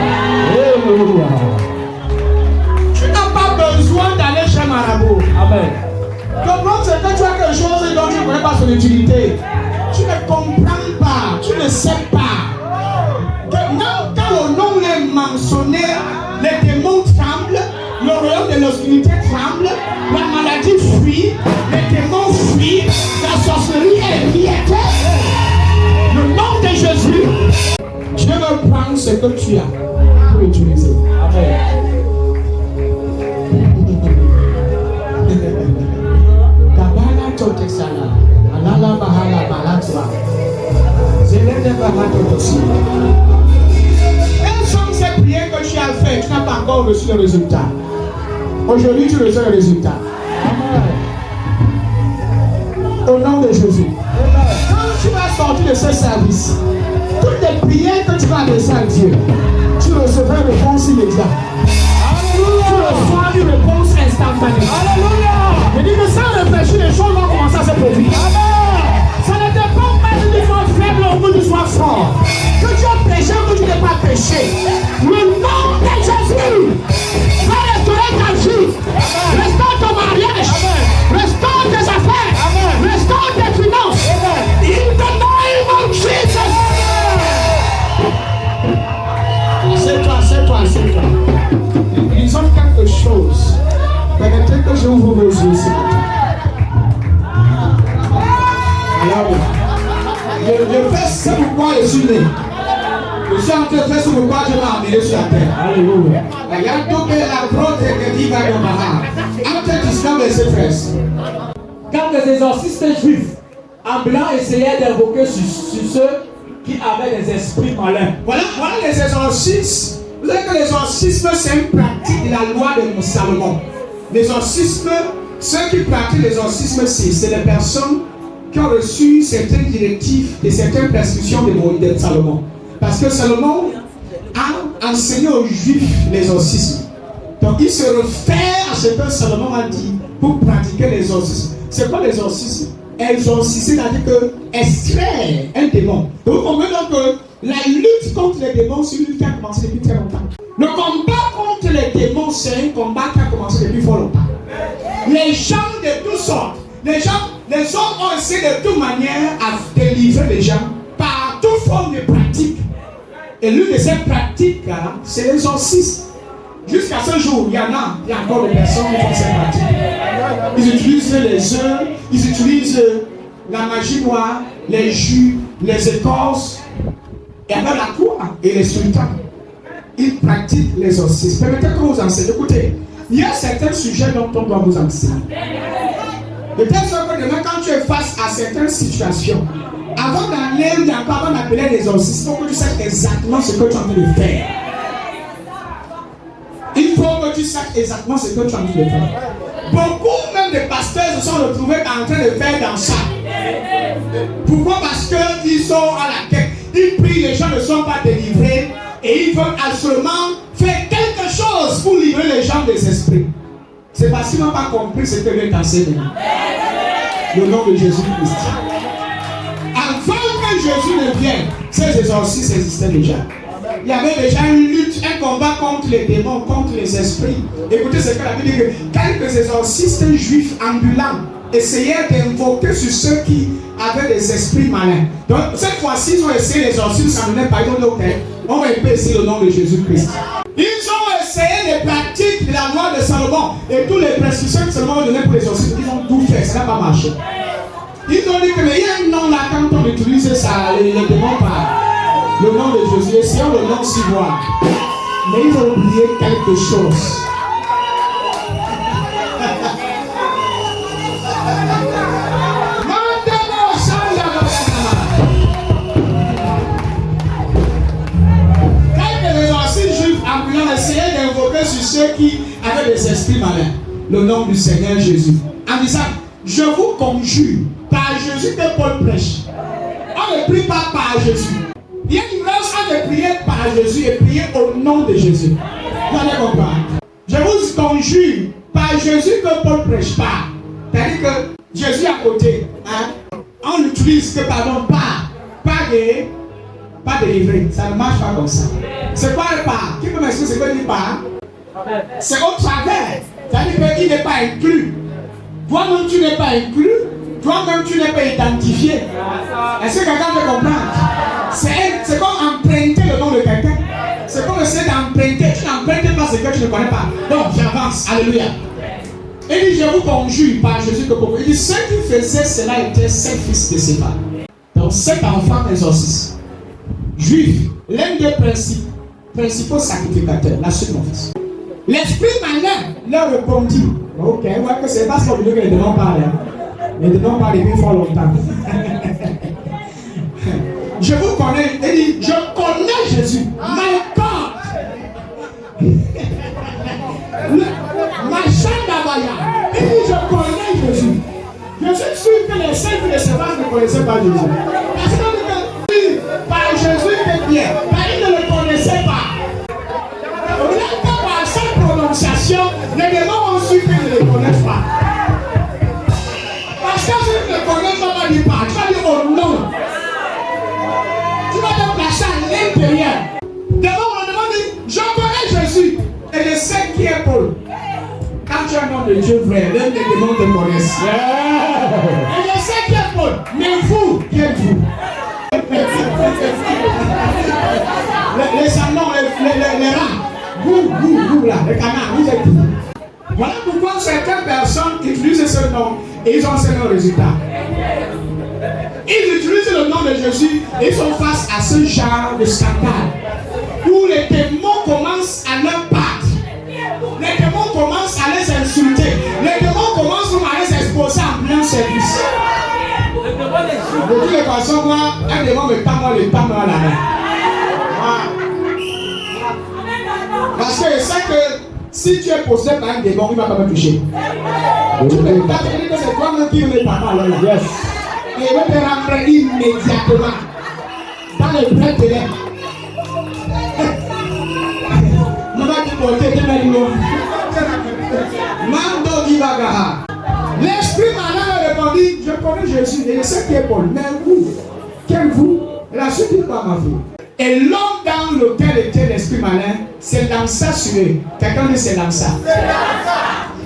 Tu n'as pas besoin d'aller chez Marabout. Amen. Le problème c'est que tu as quelque chose dont tu ne connais pas son utilité. Tu ne comprends pas, tu ne sais pas. Que même quand le nom est mentionné, les démons tremblent, le royaume de l'obscurité tremble, la maladie fuit, les démons fuient, la sorcellerie est miette. Le nom de Jésus, Dieu veut prendre ce que tu as pour utiliser. Amen. Quelles sont ces prières que tu as faites? Tu n'as pas encore reçu le résultat. Aujourd'hui, tu reçois le résultat. Au nom de Jésus. Quand tu vas sortir de ce service, toutes les prières que tu vas adresser à Dieu, tu recevras une réponse immédiate. Tu reçois une réponse instantanée. Alléluia. Je dis que sans réfléchir, les choses vont commencer à se produire. Ça ne dépend pas que tu sois faible ou que tu sois fort. Que tu as péché ou que tu n'aies pas péché. Le nom de Jésus va restaurer ta vie. Restaure ton mariage. Restaure tes affaires. Restaure tes finances. Je fais ce pourquoi je suis né. Je suis en train de faire ce pourquoi je m'ai amené sur la terre. Alléluia. Quand les exorcistes juifs ambulants essayaient d'invoquer sur ceux qui avaient des esprits malins. Voilà les exorcismes. Vous savez que l'exorcisme, c'est une pratique de la loi de Salomon. L'exorcisme, ceux qui pratiquent l'exorcisme, c'est les personnes qui ont reçu certaines directives et certaines prescriptions de Salomon. Parce que Salomon a enseigné aux Juifs l'exorcisme. Donc il se réfère à ce que Salomon a dit pour pratiquer l'exorcisme. C'est quoi l'exorcisme? Exorciser, c'est-à-dire que extraire un démon. Donc vous comprenez donc que la lutte contre les démons, c'est une lutte qui a commencé depuis très longtemps. Le combat contre les démons, c'est un combat qui a commencé depuis fort longtemps. Les gens de toutes sortes, les hommes ont essayé de toute manière à délivrer les gens par toute forme de pratique. Et l'une de ces pratiques, c'est l'exorcisme. Jusqu'à ce jour, il y a encore des personnes qui font ces pratiques. Ils utilisent les œufs, ils utilisent la magie noire, les jus, les écorces, et avec la croix et les sultans. Ils pratiquent l'exorcisme. Permettez que vous enseigne. Écoutez, il y a certains sujets dont on doit vous enseigner. De telle sorte que demain, quand tu es face à certaines situations, avant d'appeler l'exorcisme, il faut que tu saches exactement ce que tu es en train de faire. Il faut que tu saches exactement ce que tu es en train de faire. Beaucoup même de pasteurs se sont retrouvés en train de faire dans ça. Pourquoi? Parce qu'ils sont à la quête. Ils prient, les gens ne sont pas délivrés et ils veulent absolument faire quelque chose pour livrer les gens des esprits. C'est parce qu'ils n'ont pas compris ce que Dieu t'enseigne. Le nom de Jésus-Christ. Avant que Jésus ne vienne, ces exorcismes existaient déjà. Il y avait déjà une lutte, un combat contre les démons, contre les esprits. Écoutez ce que la Bible dit, que quelques exorcistes juifs ambulants essayaient d'invoquer sur ceux qui avaient des esprits malins. Donc cette fois-ci, ils ont essayé l'exorcisme, ça ne venait pas. Ils ont dit ok, on va essayer le nom de Jésus-Christ. Ils ont essayé les pratiques de la loi de Salomon et tous les prescriptions que Salomon donnait pour l'exorcisme. Ils ont tout fait, ça n'a pas marché. Ils ont dit que mais il y a un nom là, quand on utilise ça, les démons parlent. Le nom de Jésus, essayons le nom si voir. Mais ils ont oublié quelque chose. Quand les exorcistes juifs ambulants essayaient d'invoquer sur ceux qui avaient des esprits malins le nom du Seigneur Jésus, en disant, je vous conjure par Jésus que Paul prêche. On ne prie pas par Jésus. Il y a une différence entre prier par Jésus et prier au nom de Jésus. Vous allez comprendre. Je vous conjure par Jésus que Paul ne prêche pas. C'est-à-dire que Jésus à côté, on n'utilise que pardon, pas délivré. Ça ne marche pas comme ça. C'est quoi le pas? Qui peut m'expliquer ce que dit pas? C'est au travers. C'est-à-dire qu'il n'est pas inclus. Toi-même, tu n'es pas inclus. Toi-même, tu n'es pas identifié. Est-ce que quelqu'un peut comprendre? C'est comme emprunter le nom de quelqu'un. C'est comme essayer d'emprunter. Tu n'empruntes pas ce que tu ne connais pas. Donc, j'avance. Alléluia. Il dit, je vous conjure par Jésus que pour vous. Il dit, ceux qui faisaient cela étaient 7 fils de Sépa. Donc, 7 enfants exorcistes. Juifs, l'un des principaux sacrificateurs, la suite mon fils. L'esprit malin leur répondit. Ok, ouais, que c'est pas ce que les démons parlent. Les démons parlent depuis fort longtemps. Je vous connais. Il dit, je connais Jésus. My God. Ma chandabaya. Il dit, je connais Jésus. Je suis sûr que les saints de Sévas ne connaissaient pas Jésus. Parce que par Jésus est bien. Par ils ne le connaissaient pas. Rien que par sa prononciation, les démons ont su qu'ils ne le connaissent pas. Parce que si tu ne le connais pas, tu vas dire au nom. Tu vas te placer à l'intérieur. D'abord, on demande, je connais Jésus. Et je sais qui est Paul. Quand tu es un homme de Dieu vrai, les démons te connaissent. Et je sais qui est Paul. Mais vous, qui êtes-vous? Les salons, les rats. Vous là, les canards, vous êtes vous. Voilà pourquoi certaines personnes utilisent ce nom et ils ont ce même résultat. de Jésus, ils sont face à ce genre de scandale où les démons commencent à leur battre. Les démons commencent à les insulter. Les démons commencent à les exposer en plein service. De toutes les façons, moi, un démon me tend moi le temps dans la main. Parce que je sais que si tu es possédé par un démon, il ne va pas me toucher. Tu peux t'attendre que c'est toi-même qui me parle alors là. Yes. Et il va te rentrer immédiatement dans le plein de l'air. L'esprit malin répondit, je connais Jésus et je sais qui est Paul, mais vous, quel vous? La suite n'est pas ma vie. Et l'homme dans lequel était l'esprit malin s'est lancé sur eux. Quelqu'un dit c'est lancé.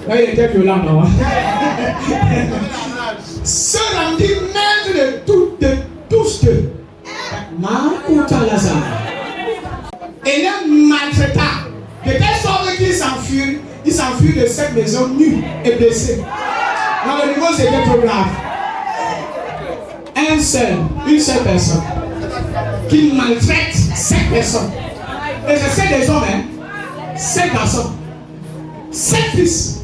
Il était violent, non? Se rendit maître de tous deux. Et les maltraita. De telle sorte qu'ils s'enfuirent, ils s'enfuirent de cette maison nus et blessés. Dans le niveau, c'était trop grave. Une seule personne qui maltraite 5 personnes. Et je sais des hommes, hein, 5 garçons, 5 fils.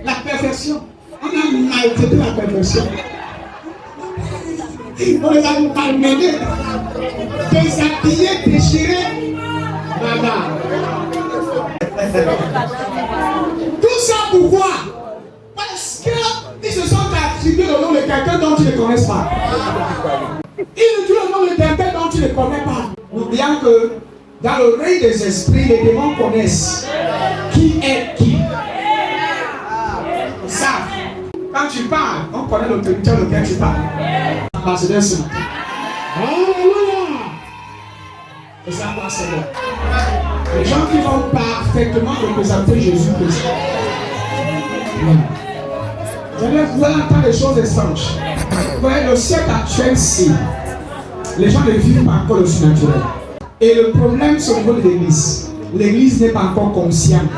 La perfection. On a maltraité la perfection. On les a malmenés, déshabillés, déchirés. Madame. Tout ça pourquoi? Parce qu'ils se sont attribués le nom de quelqu'un dont tu ne connais pas. Ils utilisent le nom de quelqu'un dont tu ne connais pas. N'oublions que dans le règne des esprits, les démons connaissent qui est qui. Ils savent. Quand tu parles, on connaît l'autorité auquel tu parles. Ambassadeur ce matin. Alléluia. Et ça passe là. Les gens qui vont parfaitement représenter Jésus-Christ. Vous allez entendre des choses étranges. Vous voyez, le siècle actuel, c'est les gens ne vivent pas encore le surnaturel. Et le problème, c'est au niveau de l'église. L'église n'est pas encore consciente.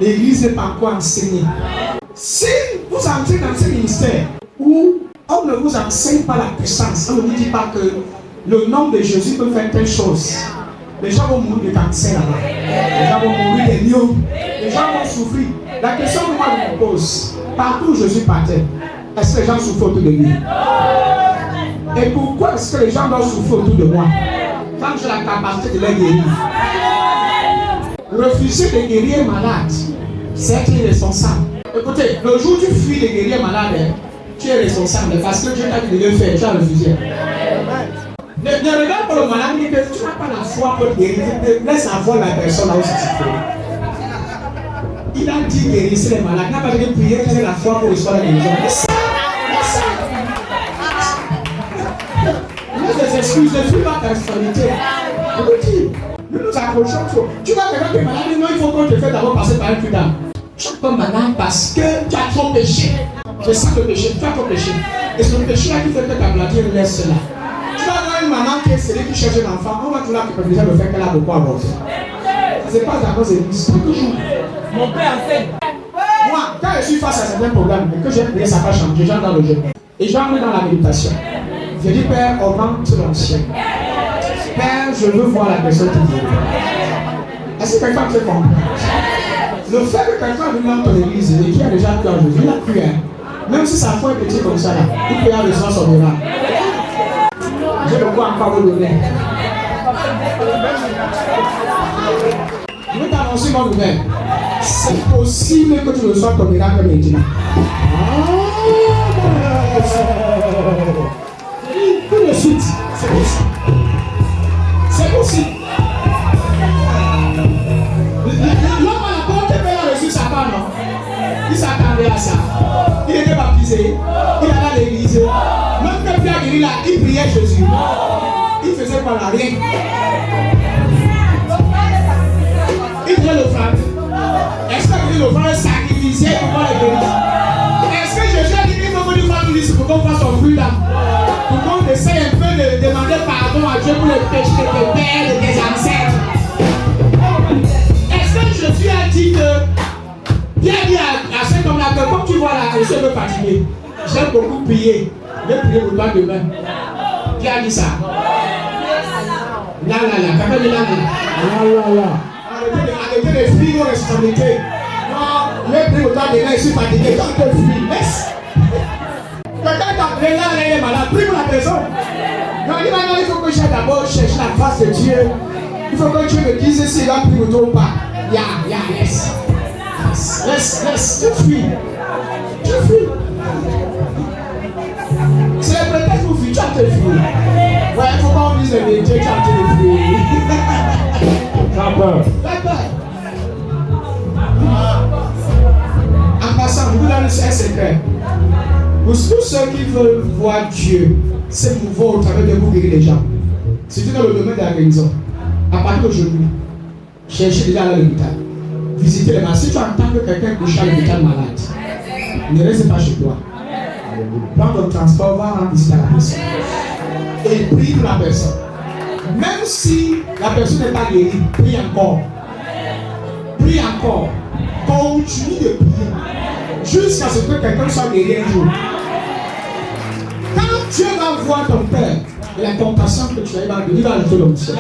L'église n'est pas encore enseignée. Si vous entrez dans ce ministère où on ne vous enseigne pas la puissance, on ne vous dit pas que le nom de Jésus peut faire telle chose. Les gens vont mourir de cancer là-bas. Les gens vont mourir de myopes. Les gens vont souffrir. La question que moi je me pose, partout où Jésus partait, est-ce que les gens souffrent autour de lui? Et pourquoi est-ce que les gens doivent souffrir autour de moi quand j'ai la capacité de les guérir? Refuser de guérir malade, c'est être irresponsable. Écoutez, le jour où tu fuis de guérir malade, tu es responsable parce que Dieu t'a dit de le faire, tu as refusé. Ne regarde pas le malade, mais tu n'as pas la foi pour guérir. Laisse avoir la personne là où c'est situé. Il a dit guérir les malades. Il n'a pas dit prier, qu'il ait la foi pour recevoir la guérison. Laisse des excuses, ne fuis pas ta personnalité. Nous nous accrochons trop. Tu vas regarder tes malades, non, il faut qu'on te fasse d'abord passer par un prudent. Tu n'es pas malade parce que tu as trop péché. Je sens le péché, tu as trop péché. Et c'est le péché là qui fait que ta maladie laisse là. Tu vas avoir une maman qui est celle qui cherche un enfant, on va toujours la préférer le fait qu'elle a beaucoup avorté. Ça se passe dans nos églises, pas toujours. Mon père enseigne. Moi, quand je suis face à certains programmes et que j'ai prié, ça va changer, j'entre dans le jeu. Et j'entre dans la méditation. Je dis, Père, augmente l'ancien. Père, je veux voir la personne qui vient. Est-ce que quelqu'un peut comprendre? Le fait que quelqu'un vienne dans ton église et qui a déjà cru en Jésus, il a cru, hein. Même si sa foi est petite comme ça, là, il peut y avoir le sang sur le bras. Je le vois encore vous donner. Je vais t'annoncer mon nouvelle. C'est possible que tu reçoives ton miracle maintenant. Tout de suite, c'est possible. C'est possible. L'homme à la porte a reçu sa part, non? Il s'attendait à ça. Il était baptisé. Il allait à l'église. Même quand Pierre guéri là, il priait Jésus. Il faisait pas la rien. Il prenait l'offrande. Est-ce que l'offrande sacrifiait pour voir les guérir? Est-ce que Jésus a dit qu'il faut venir faire l'ulysse pour qu'on fasse son fruit là? Pour qu'on essaye un peu de demander pardon à Dieu pour les péchés de tes pères, de tes ancêtres? Est-ce que Jésus a dit que Pierre dit à cet homme-là que comme tu vois là, je suis un peu fatigué. J'aime beaucoup prier. Je vais prier pour toi demain. Qui a dit ça? Là, quelqu'un dit là. Arrêtez de fuir vos responsabilités. Non, les prix autant de là, je suis fatigué. Quand tu fuis, laisse. Quelqu'un t'a appelé là, il est malade. Prie pour la personne. Non, il faut que j'aille d'abord chercher la face de Dieu. Il faut que Dieu me dise s'il va prier ou pas. Laisse. Tu fuis. C'est le prétexte pour fuir, tu as te fuir. Ouais, il faut pas qu'on dise le Dieu, tu as te fuir. T'as peur. En passant, je vous donne un secret. Pour tous ceux qui veulent voir Dieu se mouvoir au travers de vous guérir les gens, surtout dans le domaine de la guérison, à partir d'aujourd'hui, cherchez déjà à l'hôpital. Visitez les malades. Si tu entends que quelqu'un couche à l'hôpital malade, ne reste pas chez toi. Prends ton transport, va rendre visite à la personne. Et prie pour la personne. Même si la personne n'est pas guérie, prie encore. Continue de prier. Jusqu'à ce que quelqu'un soit guéri un jour. Quand Dieu va voir ton cœur et la compassion que tu as, il va ajouter l'onction.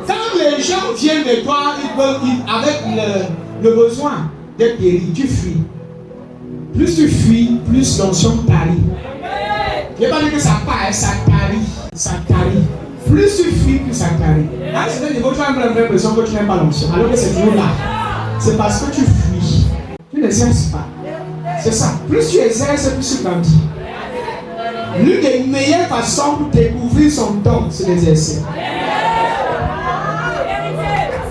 Quand les gens viennent de toi avec le besoin d'être guéri, tu fuis. Plus tu fuis, plus l'onction tarit. Je ne vais pas dire que ça part, ça tarit. Plus tu fuis, plus ça tarit. À ce niveau, tu as l'impression que tu n'aimes pas l'onction, alors que c'est toujours là. C'est parce que tu fuis. Tu n'exerces pas. C'est ça. Plus tu exerces, plus tu grandis. L'une des meilleures façons pour découvrir son don, c'est d'exercer.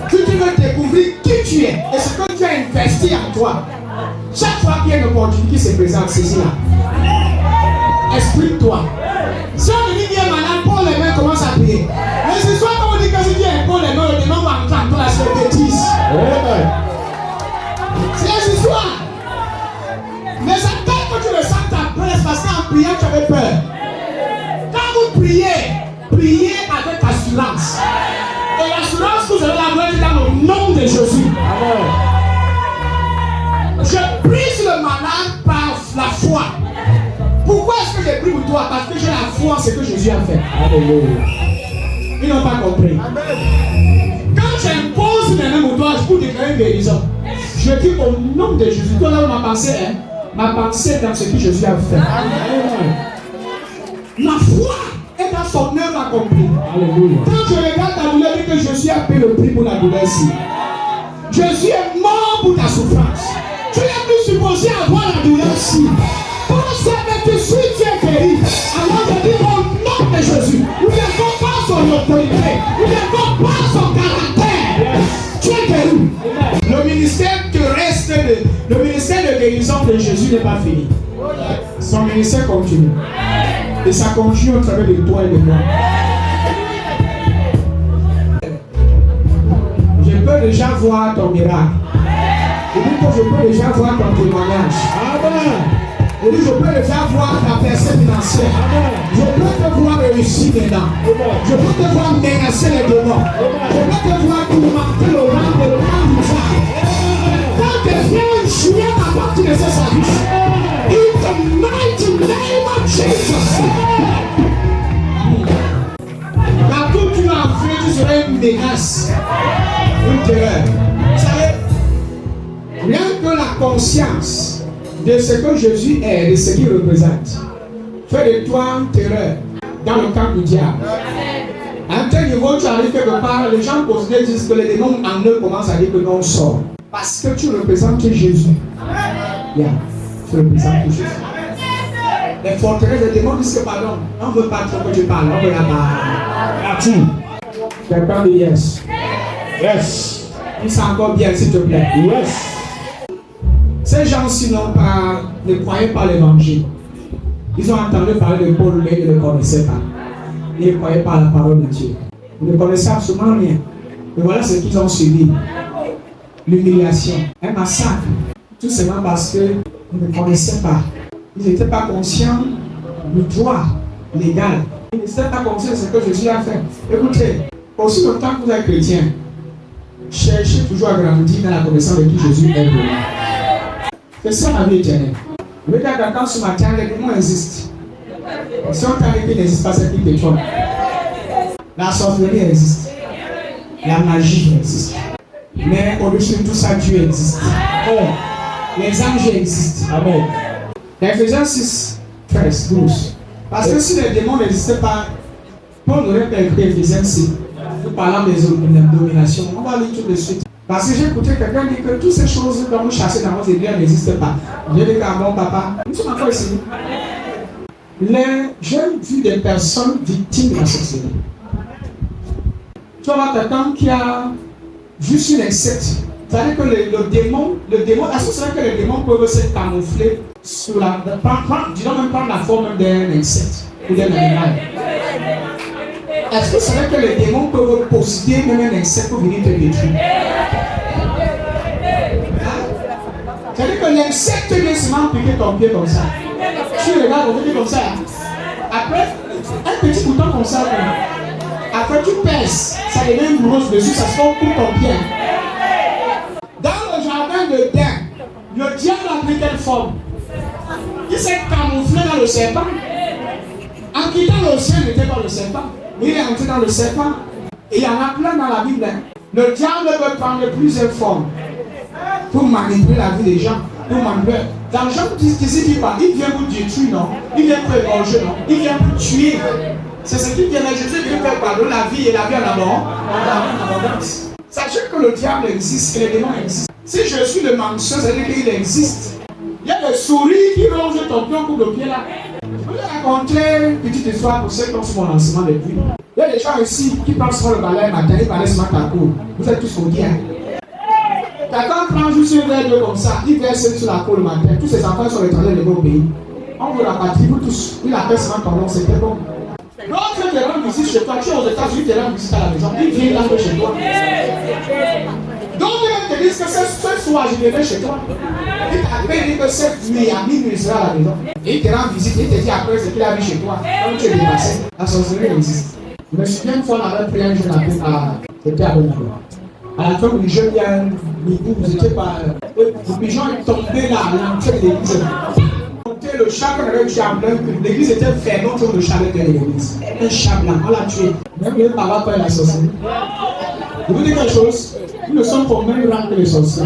Si tu veux découvrir qui tu es et ce que tu as investi en toi, chaque fois qu'il y a une opportunité qui se présente, saisis-la. Explique-toi. Si on dit qu'il est malade, pour les mains, commence à prier. Mais c'est soit quand on dit que si Dieu est pour les mains, le démon va entrer en toi, c'est une bêtise. C'est les histoires. Mais ça peut que tu le sens ta presse parce qu'en priant, tu avais peur. Quand vous priez avec assurance. Et l'assurance que vous allez la voir dans le nom de Jésus. Amen. Je prie sur le malade par la foi. Pourquoi est-ce que j'ai pris pour toi? Parce que j'ai la foi en ce que Jésus a fait. Alléluia. Ils n'ont pas compris. Amen. Quand j'impose les mains pour toi, je peux déclarer une guérison. Je dis au nom de Jésus. Toi là où ma pensée est, ma pensée est dans ce que Jésus a fait. Amen. Ma foi est dans son œuvre accomplie. Alléluia. Quand je regarde ta douleur, je dis que Jésus a payé le prix pour la douleur ici. Jésus est mort pour ta souffrance. Tu n'es plus supposé avoir la douleur ici. Pour savoir que si tu es guéri, alors je dis au nom de Jésus, nous n'avons pas son autorité, nous n'avons pas son caractère. Tu es guéri. Le ministère le ministère de guérison de Jésus n'est pas fini. Son ministère continue. Et ça continue au travers de toi et de moi. Je peux déjà voir ton miracle. Je dis que je peux déjà voir ton témoignage. Amen. Je dis que je peux déjà voir ta personne financière. Amen. Je peux te voir réussir maintenant. Amen. Je peux te voir menacer les démons. Amen. Je peux te voir tourmenter le rang du phare. Quand tes frères jouent à partir de ce service. In the mighty name of Jesus. Quand tout tu as fait, tu serais une menace. Une terreur. Vous savez, rien que la conscience de ce que Jésus est, de ce qu'il représente, fait de toi une terreur dans le camp du diable. À un tel niveau, tu arrives quelque part, les gens disent que les démons en eux commencent à dire que non, sort. Parce que tu représentes Jésus. Yeah. Tu représentes Jésus. Les forteresses des démons disent que pardon, on ne veut pas trop que tu parles, on veut la barre. Quelqu'un dit yes. Yes. Dis ça encore bien, s'il te plaît. Yes. Ces gens-ci ne croyaient pas l'évangile. Ils ont entendu parler de Paul, mais ils ne le connaissaient pas. Ils ne croyaient pas à la parole de Dieu. Ils ne connaissaient absolument rien. Et voilà ce qu'ils ont subi. L'humiliation, un massacre. Tout simplement parce qu'ils ne connaissaient pas. Ils n'étaient pas conscients du droit légal. Ils n'étaient pas conscients de ce que Jésus a fait. Écoutez, aussi longtemps que vous êtes chrétien, cherchez toujours à grandir dans la connaissance de qui Jésus est. C'est ça la vie éternelle. Regarde quand ce matin, les démons existent. Si on t'a dit qu'il n'existe pas, c'est qu'il te trompe. La sorcellerie existe. La magie existe. Mais au-dessus de tout ça, Dieu existe. Les anges existent. Amen. Ephésiens 6, 13, 12. Parce que si les démons n'existaient pas, Paul n'aurait pas écrit Ephésiens 6. Nous parlons des dominations. On va lire tout de suite. Parce que j'ai écouté quelqu'un dire que toutes ces choses dont nous chassons dans nos églises n'existent pas. Je dis à mon papa, nous sommes encore ici. J'ai vu des personnes victimes de la sorcellerie. Tu vas voir quelqu'un qui a vu sur les sectes. C'est-à-dire que le démon, est-ce que c'est vrai que les démons peuvent se camoufler sous la. Disons même prendre la forme d'un insecte ou d'un animal? Est-ce que c'est vrai que les démons peuvent posséder même un insecte pour venir te détruire? C'est-à-dire que l'insecte vient seulement piquer ton pied comme ça. Tu regardes ton pied comme ça. Après, un petit bouton comme ça. Après, tu pèses. Ça devient une brosse dessus, ça se coupe ton pied. Dans le jardin de Dain, le diable a pris quelle forme? Il s'est camouflé dans le serpent. En quittant l'océan, il n'était pas le serpent. Il est entré dans le serpent. Et il y en a plein dans la Bible. Le diable peut prendre plusieurs formes pour manipuler la vie des gens. Pour manipuler. Dans Jean 10, il dit pas, il vient pour détruire, non? Il vient pour égorger, non? Il vient pour tuer. C'est ce qui vient. Jésus vient faire pardonner la vie et la vie en abondance. Sachez que le diable existe et les démons existent. Si je suis le mensonge, ça veut dire qu'il existe. Il y a des souris qui rongent ton pied au coup de pied là. Je vais raconter une petite histoire pour ceux qui ont sur mon lancement depuis. Il y a des gens ici qui pensent sur le balai matin, ils paraissent mal à cour. Vous êtes tous maudits. Quelqu'un prend juste un verre d'eau comme ça, il verse sur la cour le matin. Tous ses enfants sont étrangers de beau pays. On veut la patrie, vous tous. Il appelle seulement ton nom, c'était bon. L'autre te rend visite chez toi, tu es aux États-Unis, tu te rends visite à la maison, il vient là chez toi. Donc ils te disent que ce soir je viendrai chez toi. Il t'appelle que cette nuit à minuit il sera à la maison. Et il te rend visite, il te dit après ce qu'il a vu chez toi. Comme tu es dépassé, la sorcellerie existe. Je me souviens une fois on avait pris un jeune c'était à Bonabo. À la fin du jeune, il y a un migou, vous n'étiez pas. Le pigeon est tombé là, à l'entrée de l'église. Le chat qu'on avait tué en plein, l'église était fermée autour de chat de l'église. Un chat blanc, on l'a tué. Même le papa quand il a sorcier. Je vous dis quelque chose, nous ne sommes pas au même rang que les sorciers.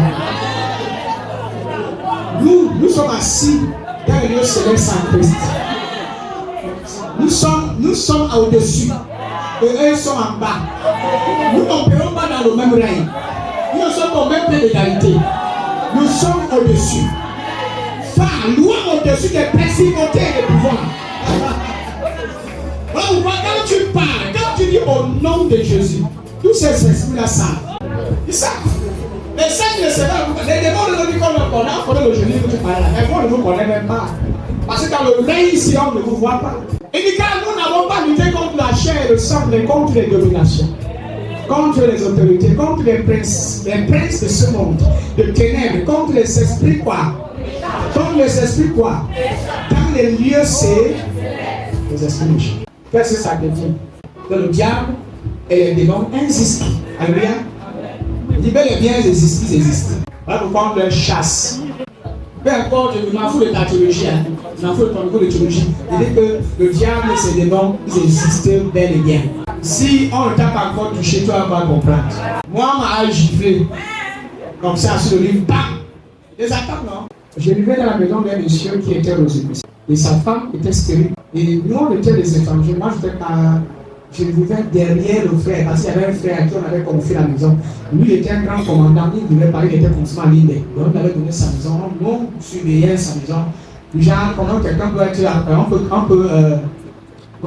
Nous sommes assis dans le lieu céleste en Christ. Nous sommes au-dessus. Et eux sont en bas. Nous n'opérons pas dans le même règne. Nous ne sommes pas au même pied d'égalité. Nous sommes au-dessus. Loin au-dessus des principautés et des pouvoirs. Voilà pourquoi quand tu parles, quand tu dis au nom de Jésus, tous ces esprits-là savent. Ils savent. Les saints ne savent pas. Les démons ne disent qu'on le connaît, on connaît le Jésus que tu parles là. Mais vous ne vous connaissez même pas. Parce que dans le règne ici, on ne vous voit pas. Il dit car nous n'avons pas lutté contre la chair et le sang, mais contre les dominations, contre les autorités, contre les princes de ce monde, de ténèbres, contre les esprits quoi? Contre les esprits quoi? Dans les lieux, c'est les esprits méchants. Qu'est-ce que ça devient? Que le diable et les démons existent. Alléluia. Il dit bel et bien, ils existent. Voilà pourquoi on leur chasse. Peu importe, je m'en fous de ta théologie. Je m'en fous de ton niveau de théologie. Il dit que le diable et ses démons, ils existent bel et bien. Si on ne t'a pas encore touché, tu vas pas comprendre. Moi, on m'a giflé. Comme ça, sur le livre, bam! Les attaques, non? Je vivais dans la maison d'un monsieur qui était aux églises. Et sa femme était stérile. Et nous, on était des étrangers. Moi, je vivais derrière le frère. Parce qu'il y avait un frère à qui on avait confié la maison. Lui, il était un grand commandant. Il voulait parler, il était constamment libre. Donc, on avait donné sa maison. On surveillait sa maison. Genre, comment quelqu'un peut être. On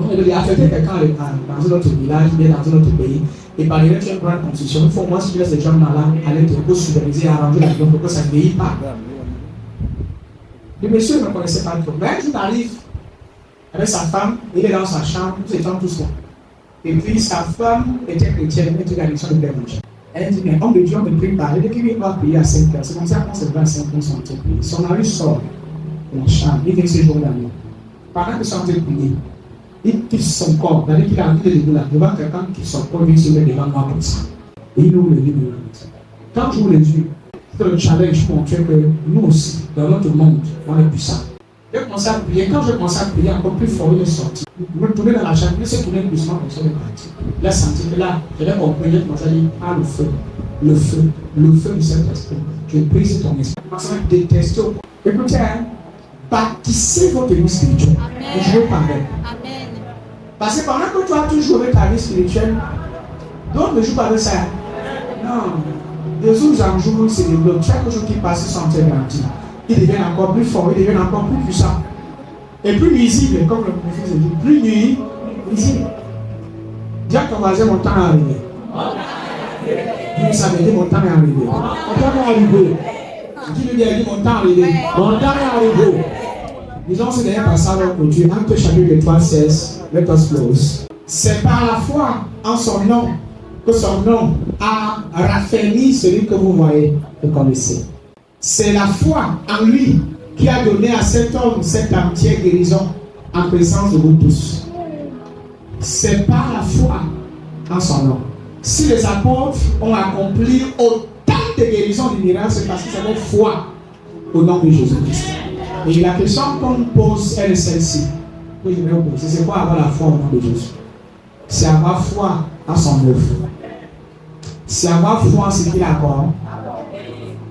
peut affecter quelqu'un dans un autre village, bien dans un autre pays. Et par exemple, tu as une grande construction. Il faut moi, si tu laisses les gens malades, aller te superviser, arranger la maison pour que ça ne vieillit pas. Le monsieur ne me connaissait pas trop. Mais un jour arrive avec sa femme, il est dans sa chambre, tous étant tous là. Et puis sa femme était chrétienne, elle était à l'élection de l'évangile. Elle dit, mais homme de Dieu, on me prie par elle, qu'il va payer à 5 heures. C'est comme ça qu'on se va à 5 heures son temps. Son mari sort de la chambre, il vient séjourner dans lui. Pendant qu'ils sont en train de prier, il touche son corps, c'est-à-dire qu'il a envie de lever là, devant quelqu'un qui son corps vient se mettre devant moi comme ça. Et il ouvre les yeux. Quand j'ouvre les yeux, c'est le challenge pour montrer que nous aussi, dans notre monde, on est puissant. J'ai commencé à prier. Quand je commençais à prier, encore plus fort, il est sorti. Je me tournais dans la chambre, il s'est tourné doucement comme ça, il est parti. Il a senti que là, j'avais compris, j'ai commencé à dire, ah, le feu du Saint-Esprit. Je brise ton esprit. Je commence à détester. Écoutez, hein, bâtissez votre vie spirituelle. Ne jouez pas avec. Amen. Parce que pendant que tu as toujours avec ta vie spirituelle, donc ne joue pas avec ça. Non. De jour en jour, c'est des blocs. Chaque jour qui passe, ils sont garantis. Ils deviennent encore plus forts, ils deviennent encore plus puissants. Et plus nuisibles, comme le prophète dit, plus nuisibles. Dis à ton voisin, mon temps est arrivé. Vous savez, mon temps est arrivé. Mon temps est arrivé. Dis-lui, mon temps est arrivé. Mon temps est arrivé. Disons ce dernier passage pour Dieu. Acte chapitre 3, 16. Let us close. C'est par la foi en son nom que son nom a raffermi celui que vous voyez et connaissez. C'est la foi en lui qui a donné à cet homme cette entière guérison en présence de vous tous. C'est par la foi en son nom. Si les apôtres ont accompli autant de guérisons de miracles, c'est parce qu'ils avaient foi au nom de Jésus-Christ. Et la question qu'on me pose, elle est celle-ci. Que je vais vous poser. C'est quoi avoir la foi au nom de Jésus? C'est avoir foi en son œuvre. C'est avoir foi en ce qu'il accorde.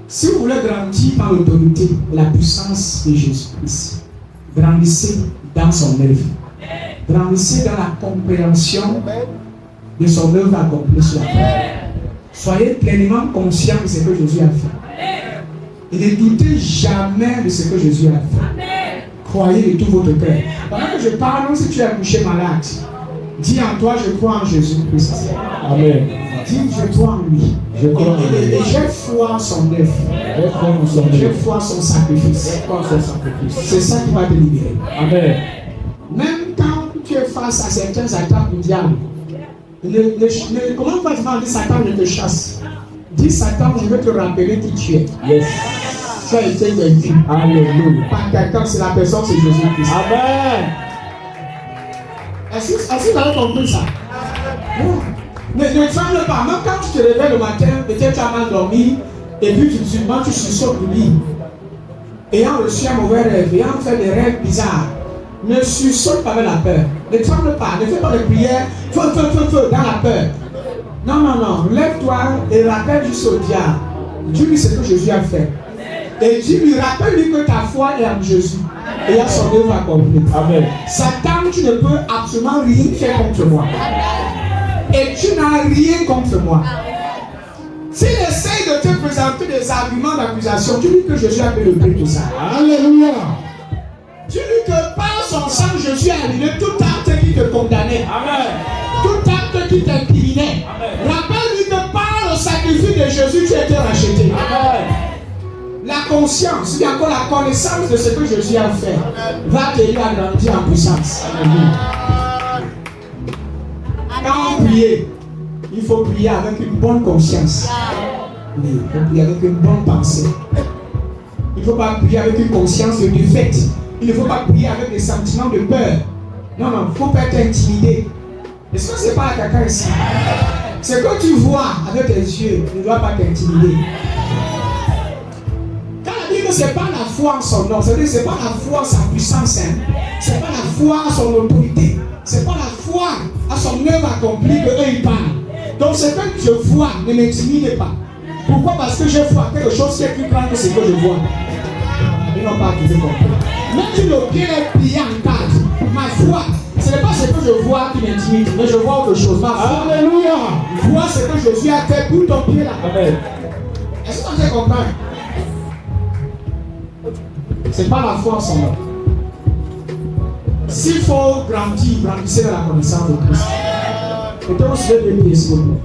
Si vous voulez grandir dans l'autorité et la puissance de Jésus-Christ, grandissez dans son œuvre. Grandissez dans la compréhension de son œuvre accomplie sur la terre. Soyez pleinement conscients de ce que Jésus a fait. Et ne doutez jamais de ce que Jésus a fait. Croyez de tout votre cœur. Pendant que je parle, même si tu es accouché malade, dis en toi, je crois en Jésus-Christ. Amen. Dis, je crois en lui. Je crois en lui. Et j'ai foi en son œuvre. J'ai foi en son sacrifice. C'est ça qui va te libérer. Amen. Même quand tu es face à certaines attaques du diable, comment tu vas demander Satan ne te chasse? Dis Satan, je vais te rappeler qui tu es. Yes. Tu as été vaincu. Alléluia. Par quelqu'un, c'est la personne, c'est Jésus-Christ. Amen. Est-ce que vous avez compris ça? Non. Ne tremble pas. Même quand tu te réveilles le matin, peut-être tu as mal dormi, et puis tu sursautes du lit. Ayant reçu un mauvais rêve, ayant fait des rêves bizarres, ne sursaute pas avec la peur. Ne tremble pas. Ne fais pas de prière. Feu, dans la peur. Non. Lève-toi et rappelle juste au diable. Dis-lui ce que Jésus a fait. Et dis-lui, rappelle-lui que ta foi est en Jésus. Et à son œuvre accomplie. Amen. Satan, tu ne peux absolument rien faire contre moi. Et tu n'as rien contre moi. S'il essaye de te présenter des arguments d'accusation, dis-lui que Jésus a fait le prix pour ça. Alléluia. Dis-lui que par son sang, Jésus a annulé tout acte qui te condamnait. Amen. Tout acte qui t'incriminait. Rappelle-lui que par le sacrifice de Jésus, tu as été racheté. Amen. La conscience, il y a encore la connaissance de ce que Jésus a fait, va t'aider à grandir en puissance. Quand on prie, il faut prier avec une bonne conscience. Oui, il faut prier avec une bonne pensée. Il ne faut pas prier avec une conscience de défaite. Il ne faut pas prier avec des sentiments de peur. Non, il ne faut pas être intimidé. Est-ce que ce n'est pas à quelqu'un ici? Ce que tu vois avec tes yeux ne doit pas t'intimider. Quand on dit que ce n'est pas la foi en son nom, c'est-à-dire que ce n'est pas la foi en sa puissance, hein. Ce n'est pas la foi en son autorité, ce n'est pas la foi à son œuvre accomplie qu'eux ils parlent. Donc ce que je vois ne m'intimide pas. Pourquoi? Parce que je vois quelque chose qui est plus grand que ce que je vois. Ils n'ont pas tout compris. Même si le pied est plié en quatre, ma foi, ce n'est pas ce que je vois qui m'intimide, mais je vois autre chose. Ma foi, Alléluia. vois ce que Jésus a fait pour ton pied là. Amen. Est-ce que tu comprends? Ce n'est pas la foi en son nom. S'il faut grandir, grandissez dans la connaissance de Christ. Et donc, je vais prier, s'il vous plaît.